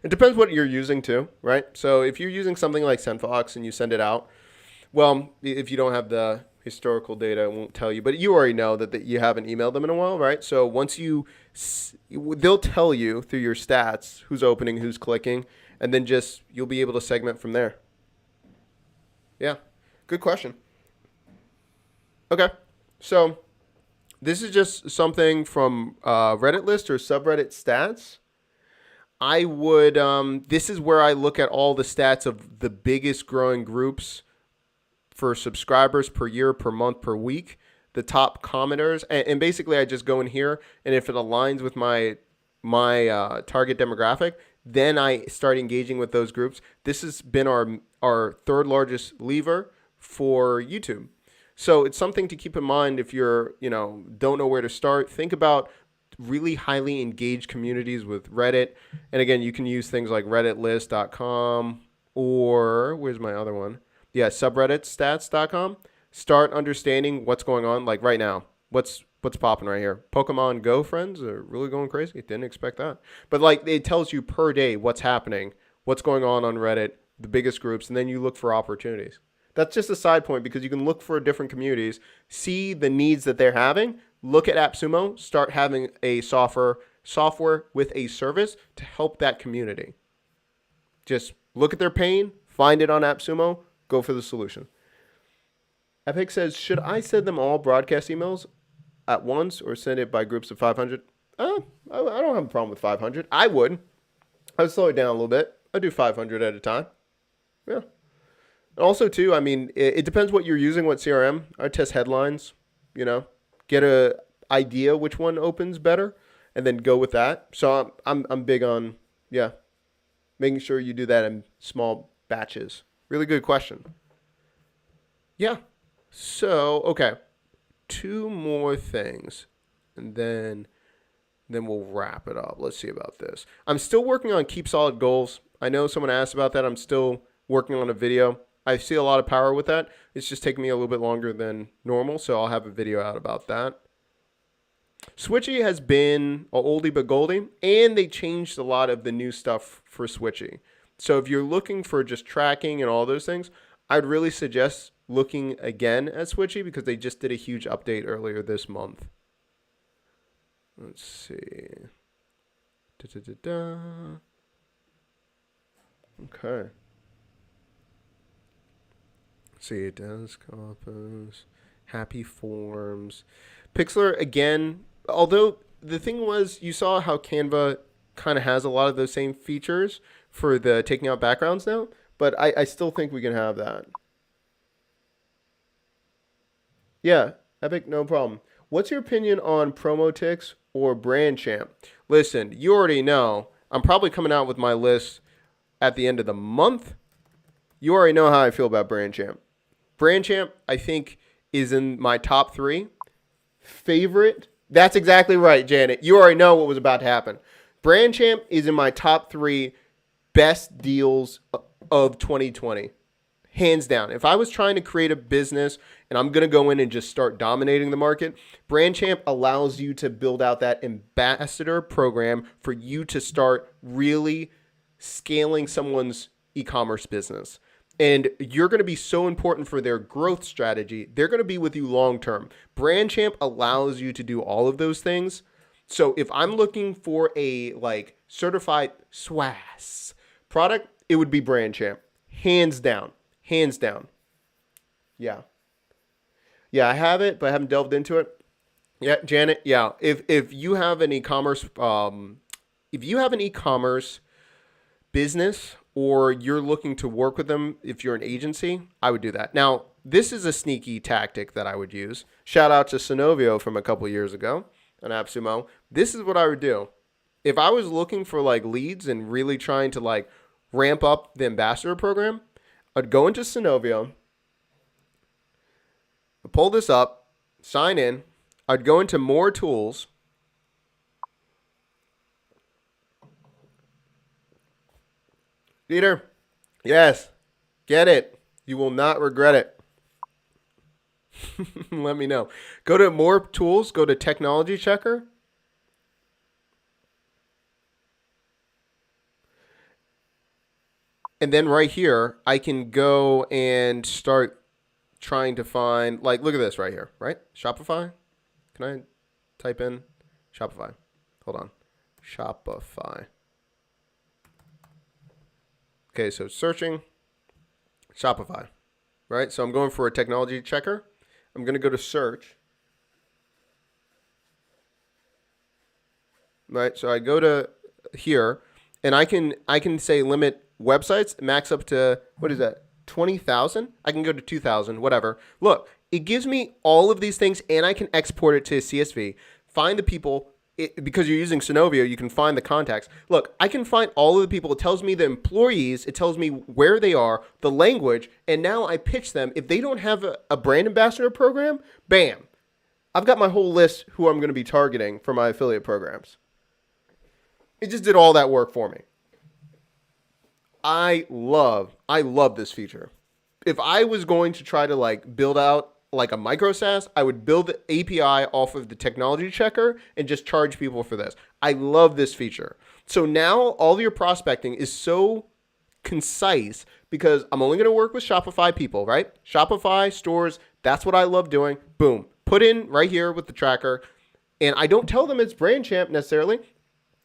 It depends what you're using too, right? So if you're using something like SendFox and you send it out, well, if you don't have the historical data, it won't tell you. But you already know that you haven't emailed them in a while, right? So once they'll tell you through your stats who's opening, who's clicking, and then you'll be able to segment from there. Yeah, good question. Okay, so this is just something from Reddit list or subreddit stats. I would, this is where I look at all the stats of the biggest growing groups for subscribers per year, per month, per week, the top commenters. And basically I just go in here, and if it aligns with my target demographic, then I start engaging with those groups. This has been our third largest lever for YouTube. So it's something to keep in mind if you're, don't know where to start. Think about really highly engaged communities with Reddit. And again, you can use things like redditlist.com or where's my other one? Yeah, subredditstats.com. Start understanding what's going on. Like right now, what's popping right here? Pokemon Go friends are really going crazy. Didn't expect that. But like it tells you per day what's happening, what's going on Reddit, the biggest groups, and then you look for opportunities. That's just a side point because you can look for different communities, see the needs that they're having, look at AppSumo, start having a software with a service to help that community. Just look at their pain, find it on AppSumo, go for the solution. Epic says, should I send them all broadcast emails at once or send it by groups of 500? I don't have a problem with 500. I would slow it down a little bit. I'd do 500 at a time. Yeah. And also, too, I mean, it depends what you're using, what CRM. I test headlines, get a idea which one opens better, and then go with that. So I'm big on, making sure you do that in small batches. Really good question. Yeah. So, okay. 2 more things, and then we'll wrap it up. Let's see about this. I'm still working on Keep Solid Goals. I know someone asked about that. I'm still working on a video. I see a lot of power with that. It's just taking me a little bit longer than normal, so I'll have a video out about that. Switchy has been a oldie but goldie, and they changed a lot of the new stuff for Switchy. So if you're looking for just tracking and all those things, I'd really suggest looking again at Switchy because they just did a huge update earlier this month. Let's see. Okay. Let's see, it does compose, happy forms. Pixlr, again, although the thing was, you saw how Canva kind of has a lot of those same features for the taking out backgrounds now, but I still think we can have that. Yeah, Epic, no problem. What's your opinion on Promotix or Brand Champ? Listen, you already know. I'm probably coming out with my list at the end of the month. You already know how I feel about Brand Champ. Brand Champ, I think, is in my top 3 favorite. That's exactly right, Janet. You already know what was about to happen. Brand Champ is in my top 3 best deals of 2020. Hands down. If I was trying to create a business and I'm going to go in and just start dominating the market, Brand Champ allows you to build out that ambassador program for you to start really scaling someone's e-commerce business. And you're going to be so important for their growth strategy. They're going to be with you long term. Brand Champ allows you to do all of those things. So if I'm looking for a certified SWAS product, it would be Brand Champ. Hands down. Hands down. Yeah. Yeah, I have it, but I haven't delved into it. Yeah, Janet, yeah. If you have an e-commerce business or you're looking to work with them, if you're an agency, I would do that. Now, this is a sneaky tactic that I would use. Shout out to Synovio from a couple years ago on AppSumo. This is what I would do. If I was looking for leads and really trying to ramp up the ambassador program, I'd go into Synovio, I'd pull this up, sign in, I'd go into more tools, Peter, yes, get it. You will not regret it. Let me know. Go to more tools, go to technology checker. And then right here, I can go and start trying to find, look at this right here, right? Shopify. Can I type in Shopify? Hold on. Shopify. Okay, so searching Shopify, right? So I'm going for a technology checker. I'm going to go to search. Right, so I go to here, and I can say limit websites, max up to, what is that, 20,000? I can go to 2,000, whatever. Look, it gives me all of these things, and I can export it to CSV, find the people, because you're using Synovio, you can find the contacts. Look, I can find all of the people. It tells me the employees. It tells me where they are, the language, and now I pitch them. If they don't have a brand ambassador program, bam. I've got my whole list who I'm going to be targeting for my affiliate programs. It just did all that work for me. I love this feature. If I was going to try to build out a micro SaaS, I would build the API off of the technology checker and just charge people for this. I love this feature. So now all of your prospecting is so concise because I'm only going to work with Shopify people, right? Shopify stores, that's what I love doing. Boom. Put in right here with the tracker. And I don't tell them it's Brand Champ necessarily.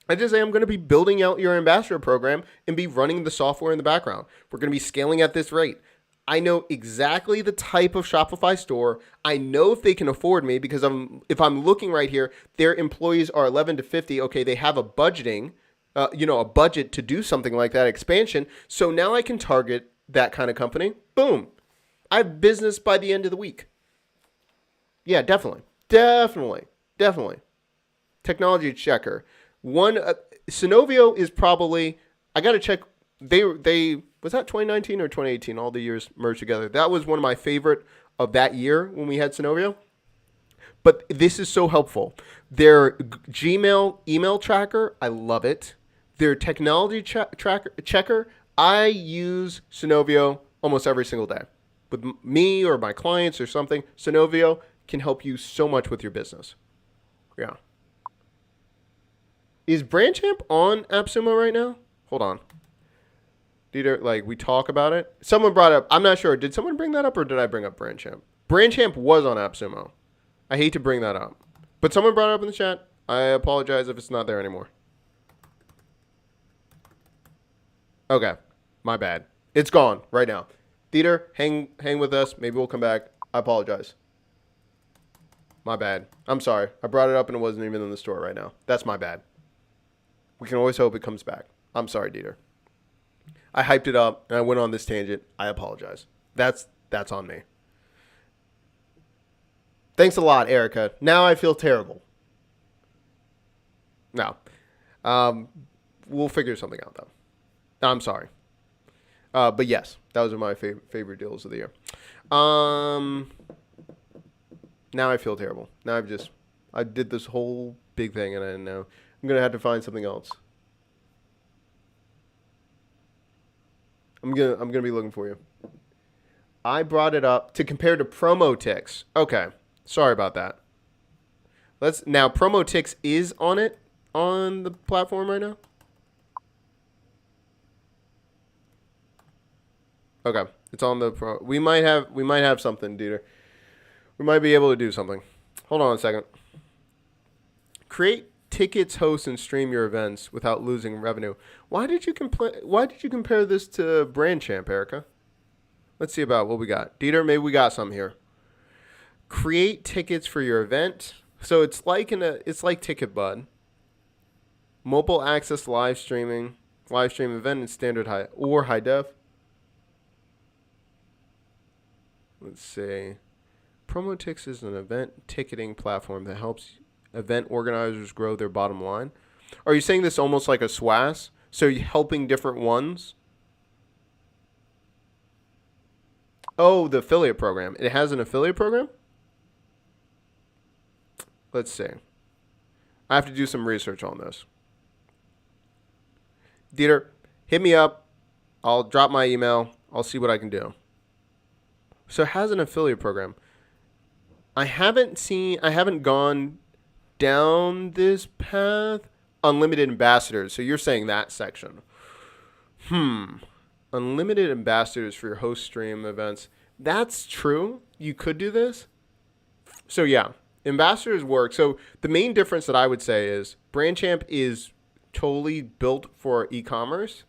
I just say I'm going to be building out your ambassador program and be running the software in the background. We're going to be scaling at this rate. I know exactly the type of Shopify store. I know if they can afford me because if I'm looking right here, their employees are 11 to 50. Okay, they have a budgeting, a budget to do something like that expansion. So now I can target that kind of company. Boom. I have business by the end of the week. Yeah, definitely. Technology checker. Synovio is probably, I got to check. They was that 2019 or 2018? All the years merged together. That was one of my favorite of that year when we had Synovio. But this is so helpful. Their Gmail email tracker, I love it. Their technology checker, I use Synovio almost every single day. With me or my clients or something, Synovio can help you so much with your business. Yeah. Is Brand Champ on AppSumo right now? Hold on. Dieter, we talk about it. Someone brought up, I'm not sure. Did someone bring that up or did I bring up Brand Champ? Brand Champ was on AppSumo. I hate to bring that up. But someone brought it up in the chat. I apologize if it's not there anymore. Okay. My bad. It's gone right now. Dieter, hang with us. Maybe we'll come back. I apologize. My bad. I'm sorry. I brought it up and it wasn't even in the store right now. That's my bad. We can always hope it comes back. I'm sorry, Dieter. I hyped it up and I went on this tangent. I apologize. That's on me. Thanks a lot, Erica. Now I feel terrible. No. We'll figure something out, though. No, I'm sorry. But yes, that was one of my favorite deals of the year. Now I feel terrible. Now I did this whole big thing and I didn't know. I'm going to have to find something else. I'm gonna be looking for you. I brought it up to compare to promo ticks. Okay. Sorry about that. Now promo ticks is on the platform right now. Okay. It's on the pro. We might have something, Dieter. We might be able to do something. Hold on a second. Create tickets, host, and stream your events without losing revenue. Why did you compare this to Brand Champ, Erica? Let's see about what we got. Dieter, maybe we got some here. Create tickets for your event. So it's like TicketBud. Mobile access live stream event in standard high or high def. Let's see. PromoTix is an event ticketing platform that helps event organizers grow their bottom line. Are you saying this almost like a SWAS? So you're helping different ones? Oh, the affiliate program. It has an affiliate program? Let's see. I have to do some research on this. Dieter, hit me up. I'll drop my email. I'll see what I can do. So it has an affiliate program. I haven't gone down this path. Unlimited ambassadors. So you're saying that section. Unlimited ambassadors for your host stream events. That's true. You could do this. So yeah, ambassadors work. So the main difference that I would say is Brand Champ is totally built for e-commerce.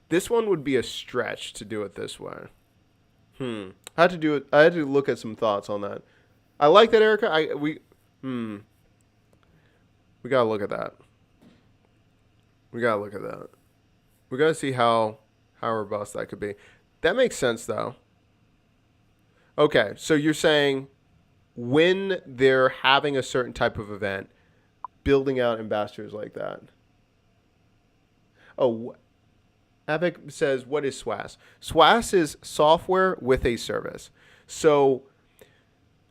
This one would be a stretch to do it this way. I had to look at some thoughts on that. I like that, Erica. We gotta look at that. We gotta see how robust that could be. That makes sense, though. Okay, so you're saying when they're having a certain type of event, building out ambassadors like that. Oh, Epic says, what is SWAS? SWAS is software with a service. So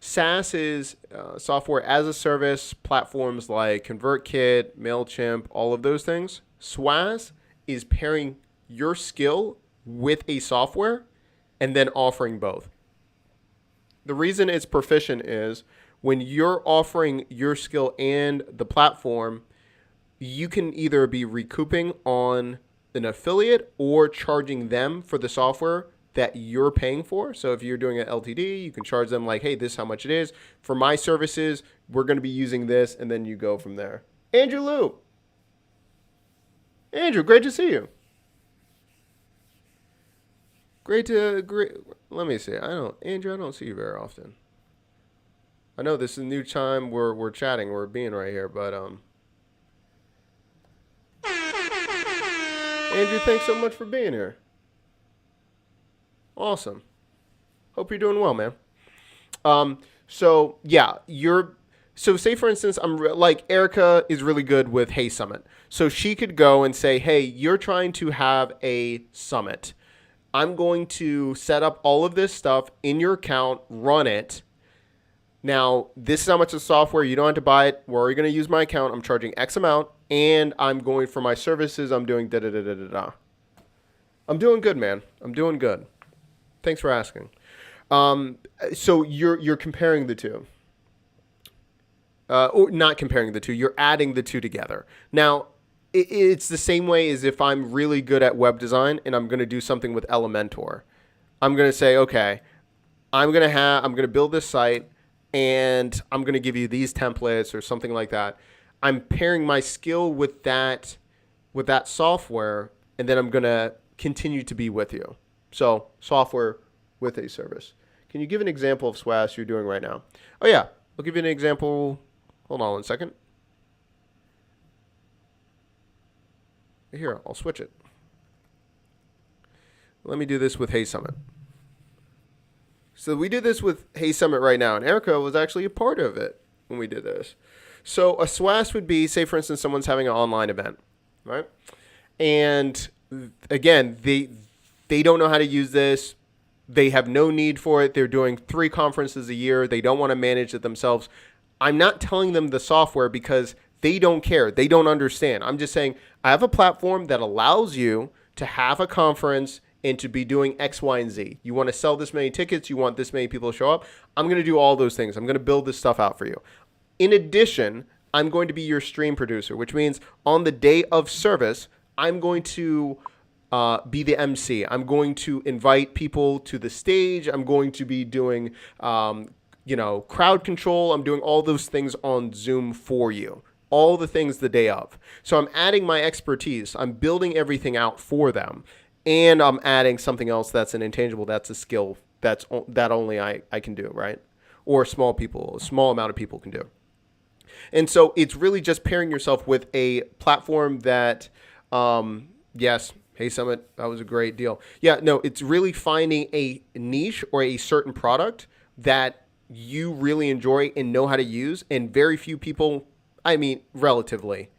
SaaS is software as a service, platforms like ConvertKit, MailChimp, all of those things. SWAS is pairing your skill with a software and then offering both. The reason it's proficient is when you're offering your skill and the platform, you can either be recouping on an affiliate or charging them for the software that you're paying for. So if you're doing an LTD, you can charge them like, hey, this is how much it is. For my services, we're going to be using this, and then you go from there. Andrew Liu. Andrew, great to see you. Great. Let me see. Andrew, I don't see you very often. I know this is a new time we're chatting, we're being right here, but Andrew, thanks so much for being here. Awesome. Hope you're doing well, man. So yeah, so say for instance, like Erica is really good with Hey Summit. So she could go and say, hey, you're trying to have a summit. I'm going to set up all of this stuff in your account, run it. Now, this is how much of software. You don't have to buy it. We're already going to use my account. I'm charging X amount, and I'm going for my services. I'm doing da-da-da-da-da-da. I'm doing good, man. I'm doing good. Thanks for asking. So you're comparing the two. Or not comparing the two. You're adding the two together. Now, it's the same way as if I'm really good at web design and I'm going to do something with Elementor. I'm going to say, okay, I'm going to build this site and I'm going to give you these templates or something like that. I'm pairing my skill with that software, and then I'm going to continue to be with you. So software with a service. Can you give an example of SWAS you're doing right now? Oh yeah, I'll give you an example. Hold on one second. Here, I'll switch it. Let me do this with Hey Summit. So we do this with Hey Summit right now, and Erica was actually a part of it when we did this. So a SWAS would be, say for instance, someone's having an online event, right? And again, they don't know how to use this. They have no need for it. They're doing 3 conferences a year. They don't want to manage it themselves. I'm not telling them the software because they don't care. They don't understand. I'm just saying I have a platform that allows you to have a conference and to be doing X, Y, and Z. You want to sell this many tickets. You want this many people to show up. I'm going to do all those things. I'm going to build this stuff out for you. In addition, I'm going to be your stream producer, which means on the day of service, I'm going to be the MC. I'm going to invite people to the stage. I'm going to be doing, crowd control. I'm doing all those things on Zoom for you. All the things the day of. So I'm adding my expertise. I'm building everything out for them. And I'm adding something else that's an intangible. That's a skill that only I can do, right? Or a small amount of people can do. And so it's really just pairing yourself with a platform that, yes, Hey Summit, that was a great deal. Yeah, no, it's really finding a niche or a certain product that you really enjoy and know how to use, and very few people, relatively,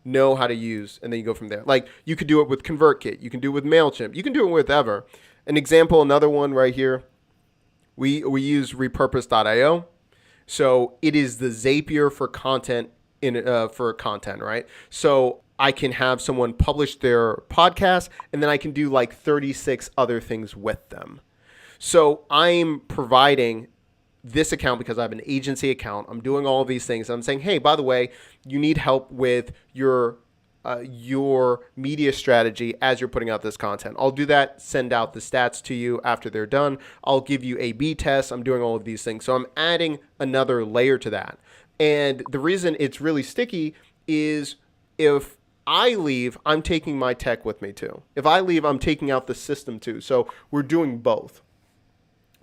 know how to use, and then you go from there. Like, you could do it with ConvertKit. You can do it with MailChimp. You can do it with whatever. An example, another one right here, we use Repurpose Io. So it is the Zapier for content, right? So I can have someone publish their podcast, and then I can do like 36 other things with them. So I'm providing this account because I have an agency account. I'm doing all of these things. I'm saying, hey, by the way, you need help with your media strategy as you're putting out this content. I'll do that, send out the stats to you after they're done. I'll give you A/B tests. I'm doing all of these things. So I'm adding another layer to that. And the reason it's really sticky is if I leave, I'm taking my tech with me too. If I leave, I'm taking out the system too. So we're doing both.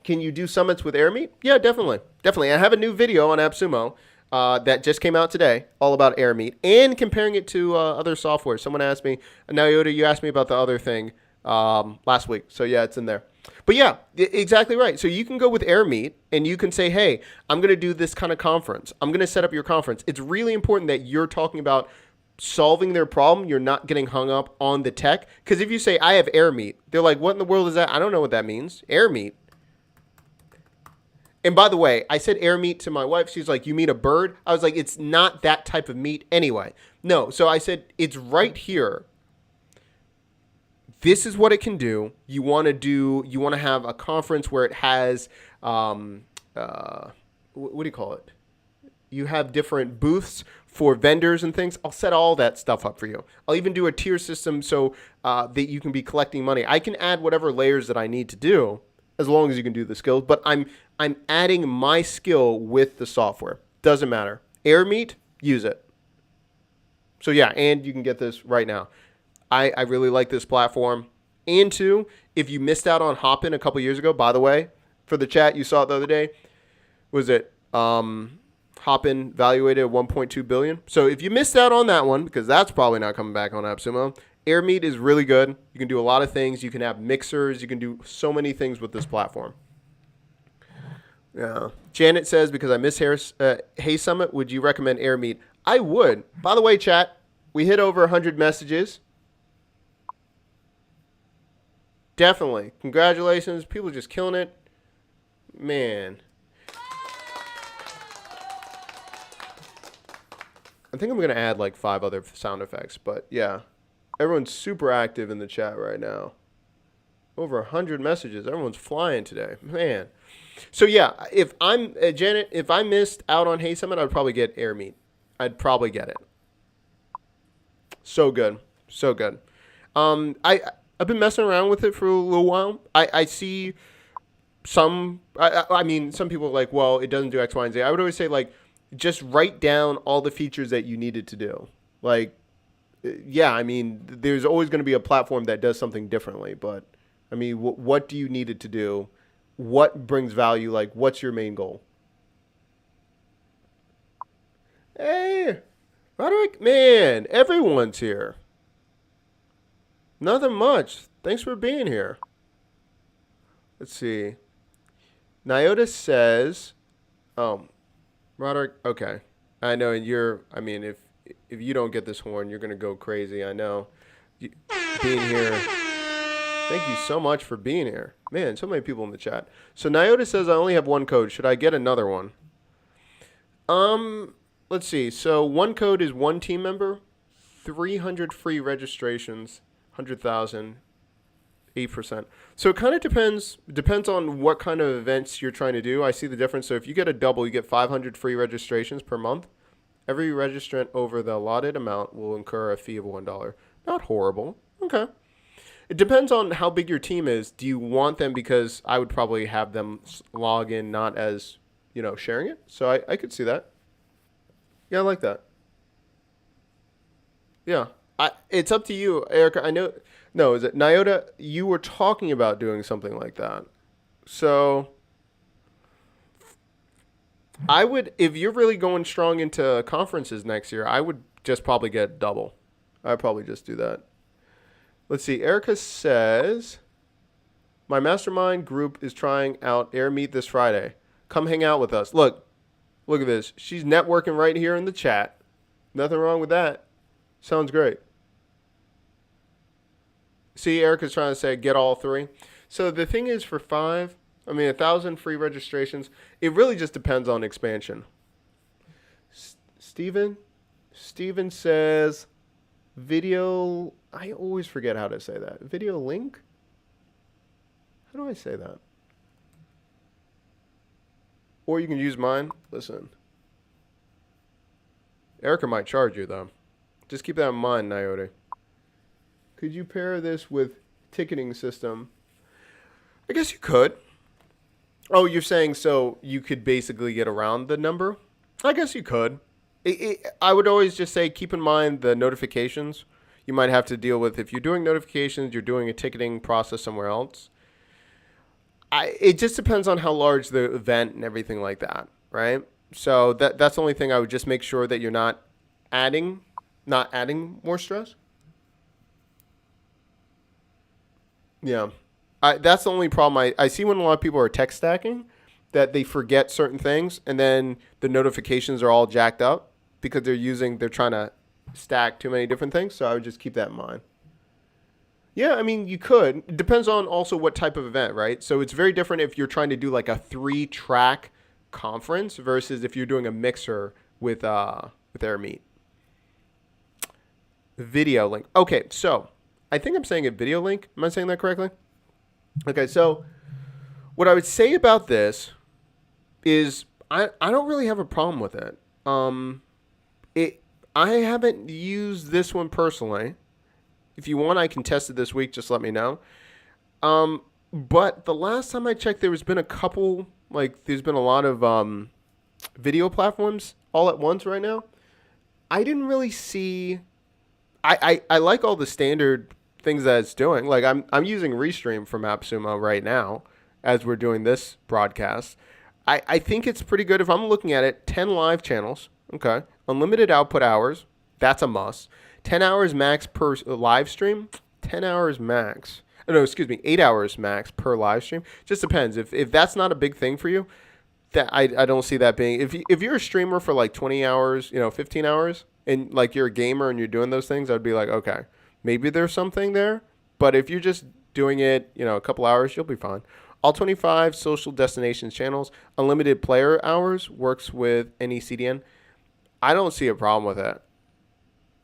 Can you do summits with AirMeet? Yeah, definitely. Definitely. I have a new video on AppSumo that just came out today, all about AirMeet, and comparing it to other software. Someone asked me, Yoda, you asked me about the other thing last week. So yeah, it's in there. But yeah, exactly right. So you can go with AirMeet and you can say, hey, I'm going to do this kind of conference. I'm going to set up your conference. It's really important that you're talking about solving their problem. You're not getting hung up on the tech. Because if you say, I have AirMeet, they're like, what in the world is that? I don't know what that means. AirMeet. And by the way, I said air meat to my wife. She's like, you mean a bird? I was like, it's not that type of meat anyway. No. So I said, it's right here. This is what it can do. You want to have a conference where it has, what do you call it? You have different booths for vendors and things, I'll set all that stuff up for you. I'll even do a tier system so that you can be collecting money. I can add whatever layers that I need to do as long as you can do the skills, but I'm adding my skill with the software. Doesn't matter. AirMeet, use it. So yeah, and you can get this right now. I really like this platform. And two, if you missed out on Hopin a couple years ago, by the way, for the chat, you saw it the other day, was it Hopin valuated at 1.2 billion? So if you missed out on that one, because that's probably not coming back on AppSumo, AirMeet is really good. You can do a lot of things. You can have mixers. You can do so many things with this platform. Yeah. Janet says, because I miss Hey Summit, would you recommend AirMeet? I would. By the way, chat, we hit over 100 messages. Definitely. Congratulations. People are just killing it. Man. I think I'm going to add like 5 other sound effects, but yeah. Everyone's super active in the chat right now. Over 100 messages. Everyone's flying today. Man. So yeah, if I'm Janet, if I missed out on Hey Summit, I'd probably get AirMeet. I'd probably get it. So good. So good. I've been messing around with it for a little while. I see some, I mean, some people are like, well, it doesn't do X, Y, and Z. I would always say, like, just write down all the features that you needed to do. Like, yeah, I mean, there's always going to be a platform that does something differently. But, I mean, what do you need it to do? What brings value? Like, what's your main goal? Hey, Roderick, man, everyone's here. Nothing much. Thanks for being here. Let's see. Nyota says, Roderick, okay. I know I mean, if you don't get this horn, you're going to go crazy. I know. Being here. Thank you so much for being here. Man, so many people in the chat. So Nyota says, I only have one code. Should I get another one? Let's see. So one code is one team member, 300 free registrations, 100,000, 8%. So it kind of depends on what kind of events you're trying to do. I see the difference. So if you get a double, you get 500 free registrations per month. Every registrant over the allotted amount will incur a fee of $1. Not horrible. Okay. It depends on how big your team is. Do you want them? Because I would probably have them log in not as, sharing it. So I could see that. Yeah, I like that. Yeah. It's up to you, Erica. I know. No, is it Nyota? You were talking about doing something like that. So I would, if you're really going strong into conferences next year, I would just probably get double. I'd probably just do that. Let's see. Erica says, my mastermind group is trying out AirMeet this Friday. Come hang out with us. Look at this. She's networking right here in the chat. Nothing wrong with that. Sounds great. See, Erica's trying to say get all 3. So the thing is, for 1,000 free registrations, it really just depends on expansion. Steven says video. I always forget how to say that. Video link? How do I say that? Or you can use mine. Listen. Erica might charge you, though. Just keep that in mind, Nyota. Could you pair this with ticketing system? I guess you could. Oh, you're saying so you could basically get around the number? I guess you could. I would always just say keep in mind the notifications. You might have to deal with, if you're doing notifications, you're doing a ticketing process somewhere else. It just depends on how large the event and everything like that, right? So that's the only thing. I would just make sure that you're not adding more stress. Yeah. That's the only problem I see when a lot of people are tech stacking, that they forget certain things and then the notifications are all jacked up because they're trying to stack too many different things. So I would just keep that in mind. Yeah, I mean, you could. It depends on also what type of event, right? So it's very different if you're trying to do like a 3-track conference versus if you're doing a mixer with AirMeet. Video link. Okay, so I think I'm saying a video link. Am I saying that correctly? Okay, so what I would say about this is I don't really have a problem with it. I haven't used this one personally. If you want, I can test it this week. Just let me know. But the last time I checked, there's been a lot of video platforms all at once right now. I didn't really see. I like all the standard things that it's doing. Like I'm using Restream from AppSumo right now as we're doing this broadcast. I think it's pretty good. If I'm looking at it, 10 live channels. Okay. Unlimited output hours. That's a must. 10 hours max per live stream. 10 hours max. No, excuse me. 8 hours max per live stream. Just depends. If that's not a big thing for you, that I don't see that being. If you're a streamer for like 20 hours, 15 hours, and like you're a gamer and you're doing those things, I'd be like, okay, maybe there's something there. But if you're just doing it, a couple hours, you'll be fine. All 25 social destinations channels, unlimited player hours, works with any CDN. I don't see a problem with that.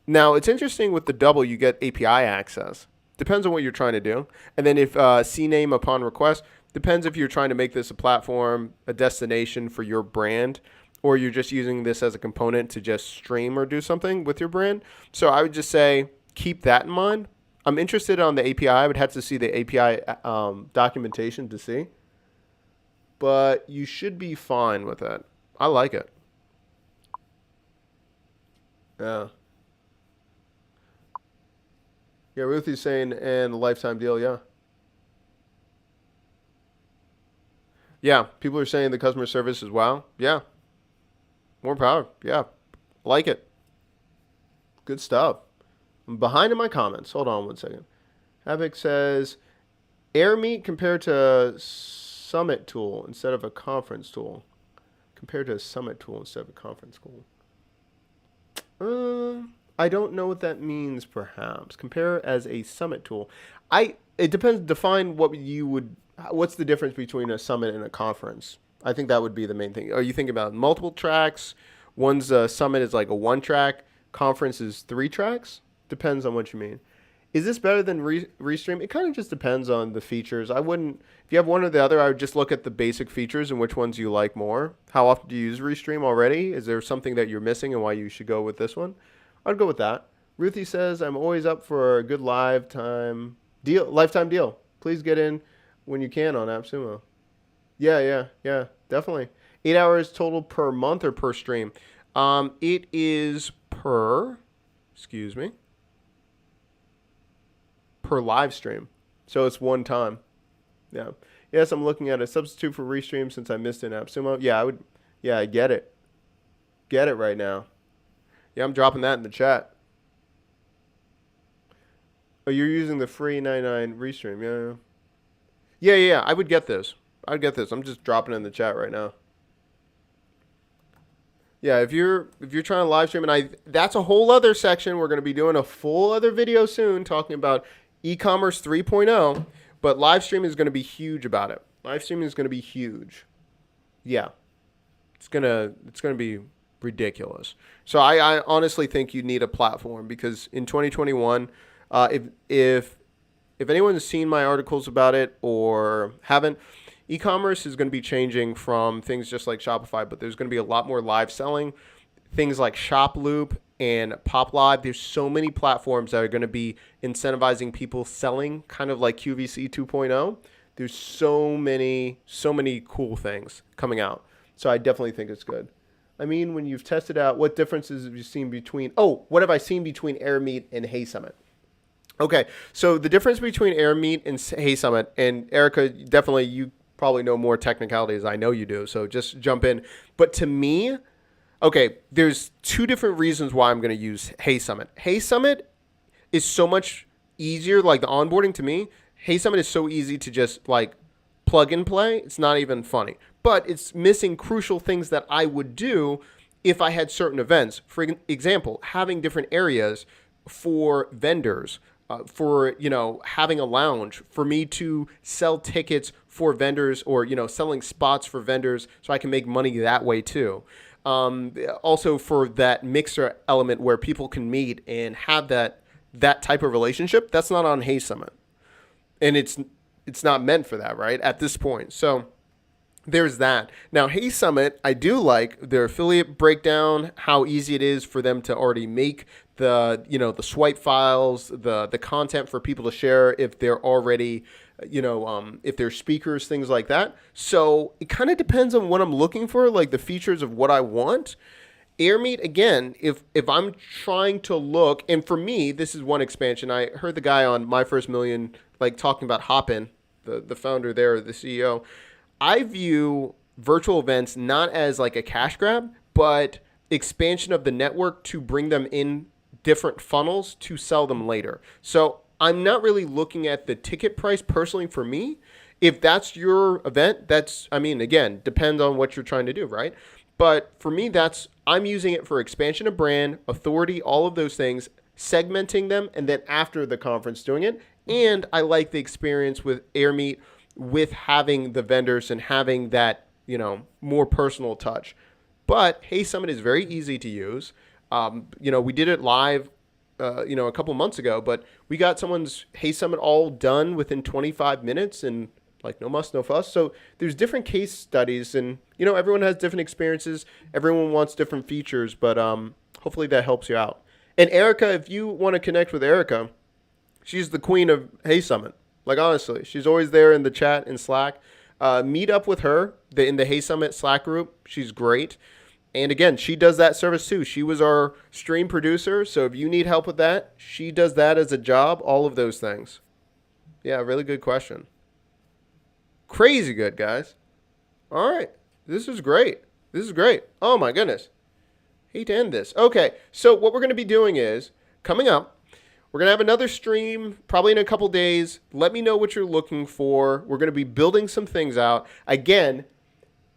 Now, it's interesting with the double, you get API access. Depends on what you're trying to do. And then if CNAME upon request, depends if you're trying to make this a platform, a destination for your brand, or you're just using this as a component to just stream or do something with your brand. So I would just say keep that in mind. I'm interested on the API. I would have to see the API documentation to see. But you should be fine with it. I like it. Yeah. Yeah, Ruthie's saying, and a lifetime deal, yeah. Yeah, people are saying the customer service is wow. Yeah. More power. Yeah. Like it. Good stuff. I'm behind in my comments. Hold on one second. Havoc says, AirMeet compared to Summit tool instead of a conference tool. Compared to a Summit tool instead of a conference tool. I don't know what that means, perhaps. Compare as a Summit tool. It depends. Define what's the difference between a Summit and a conference? I think that would be the main thing. Are you thinking about multiple tracks? One's Summit is like a 1-track. Conference is 3 tracks? Depends on what you mean. Is this better than Restream? It kind of just depends on the features. If you have one or the other, I would just look at the basic features and which ones you like more. How often do you use Restream already? Is there something that you're missing and why you should go with this one? I'd go with that. Ruthie says, I'm always up for a good lifetime deal. Please get in when you can on AppSumo. Yeah, definitely. 8 hours total per month or per stream? It is per live stream. So it's one time. Yeah. Yes, I'm looking at a substitute for Restream since I missed it in AppSumo. Yeah, I get it. Get it right now. Yeah, I'm dropping that in the chat. Oh, you're using the free 99 Restream. Yeah. I would get this. I'd get this. I'm just dropping it in the chat right now. Yeah, if you're trying to live stream, and that's a whole other section. We're going to be doing a full other video soon talking about e-commerce 3.0, but live stream is going to be huge about it. Live streaming is going to be huge. Yeah. It's going to be ridiculous. So I honestly think you need a platform because in 2021, if anyone's seen my articles about it or haven't, e-commerce is going to be changing from things just like Shopify, but there's going to be a lot more live selling, things like ShopLoop and PopLive. There's so many platforms that are going to be incentivizing people selling, kind of like QVC 2.0. There's so many cool things coming out. So I definitely think it's good. I mean, when you've tested out, what differences have you seen between, what have I seen between AirMeet and Hey Summit? Okay, so the difference between AirMeet and Hey Summit, and Erica, definitely you probably know more technicalities. I know you do, so just jump in. But to me, okay, there's 2 different reasons why I'm going to use Hey Summit. Hey Summit is so much easier, like the onboarding to me. Hey Summit is so easy to just like plug and play. It's not even funny. But it's missing crucial things that I would do if I had certain events. For example, having different areas for vendors, for, having a lounge, for me to sell tickets for vendors or, selling spots for vendors so I can make money that way too. Also for that mixer element where people can meet and have that type of relationship, that's not on Hey Summit. And it's not meant for that, right? At this point. So there's that. Now, Hey Summit, I do like their affiliate breakdown, how easy it is for them to already make the swipe files, the content for people to share if they're already, if they're speakers, things like that. So it kind of depends on what I'm looking for, like the features of what I want. Airmeet, again, if I'm trying to look, and for me, this is one expansion. I heard the guy on My First Million like talking about Hopin, the founder there, the CEO. I view virtual events not as like a cash grab, but expansion of the network to bring them in different funnels to sell them later. So I'm not really looking at the ticket price personally for me. If that's your event, again, depends on what you're trying to do, right? But for me, I'm using it for expansion of brand, authority, all of those things, segmenting them, and then after the conference doing it. And I like the experience with Airmeet with having the vendors and having that, more personal touch. But Hey Summit is very easy to use. We did it live, a couple months ago, but we got someone's Hey Summit all done within 25 minutes and like no muss, no fuss. So there's different case studies and, everyone has different experiences. Everyone wants different features, but hopefully that helps you out. And Erica, if you want to connect with Erica, she's the queen of Hey Summit. Like, honestly, she's always there in the chat in Slack. Meet up with her in the Hey Summit Slack group. She's great. And again, she does that service too. She was our stream producer. So if you need help with that, she does that as a job, all of those things. Yeah, really good question. Crazy good, guys. All right. This is great. Oh, my goodness. Hate to end this. Okay. So what we're going to be doing is coming up, we're going to have another stream probably in a couple days. Let me know what you're looking for. We're going to be building some things out. Again,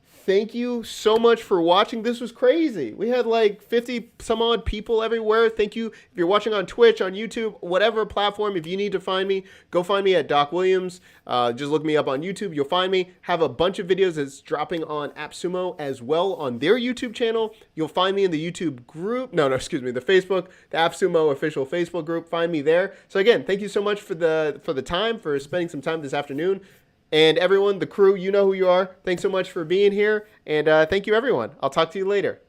thank you so much for watching. This was crazy. We had like 50 some odd people everywhere. Thank you. If you're watching on Twitch, on YouTube, whatever platform, if you need to find me, go find me at Doc Williams. Just look me up on YouTube. You'll find me. Have a bunch of videos that's dropping on AppSumo as well on their YouTube channel. You'll find me in the YouTube group. The Facebook, the AppSumo official Facebook group. Find me there. So again, thank you so much for the time, for spending some time this afternoon. And everyone, the crew, you know who you are. Thanks so much for being here. And thank you, everyone. I'll talk to you later.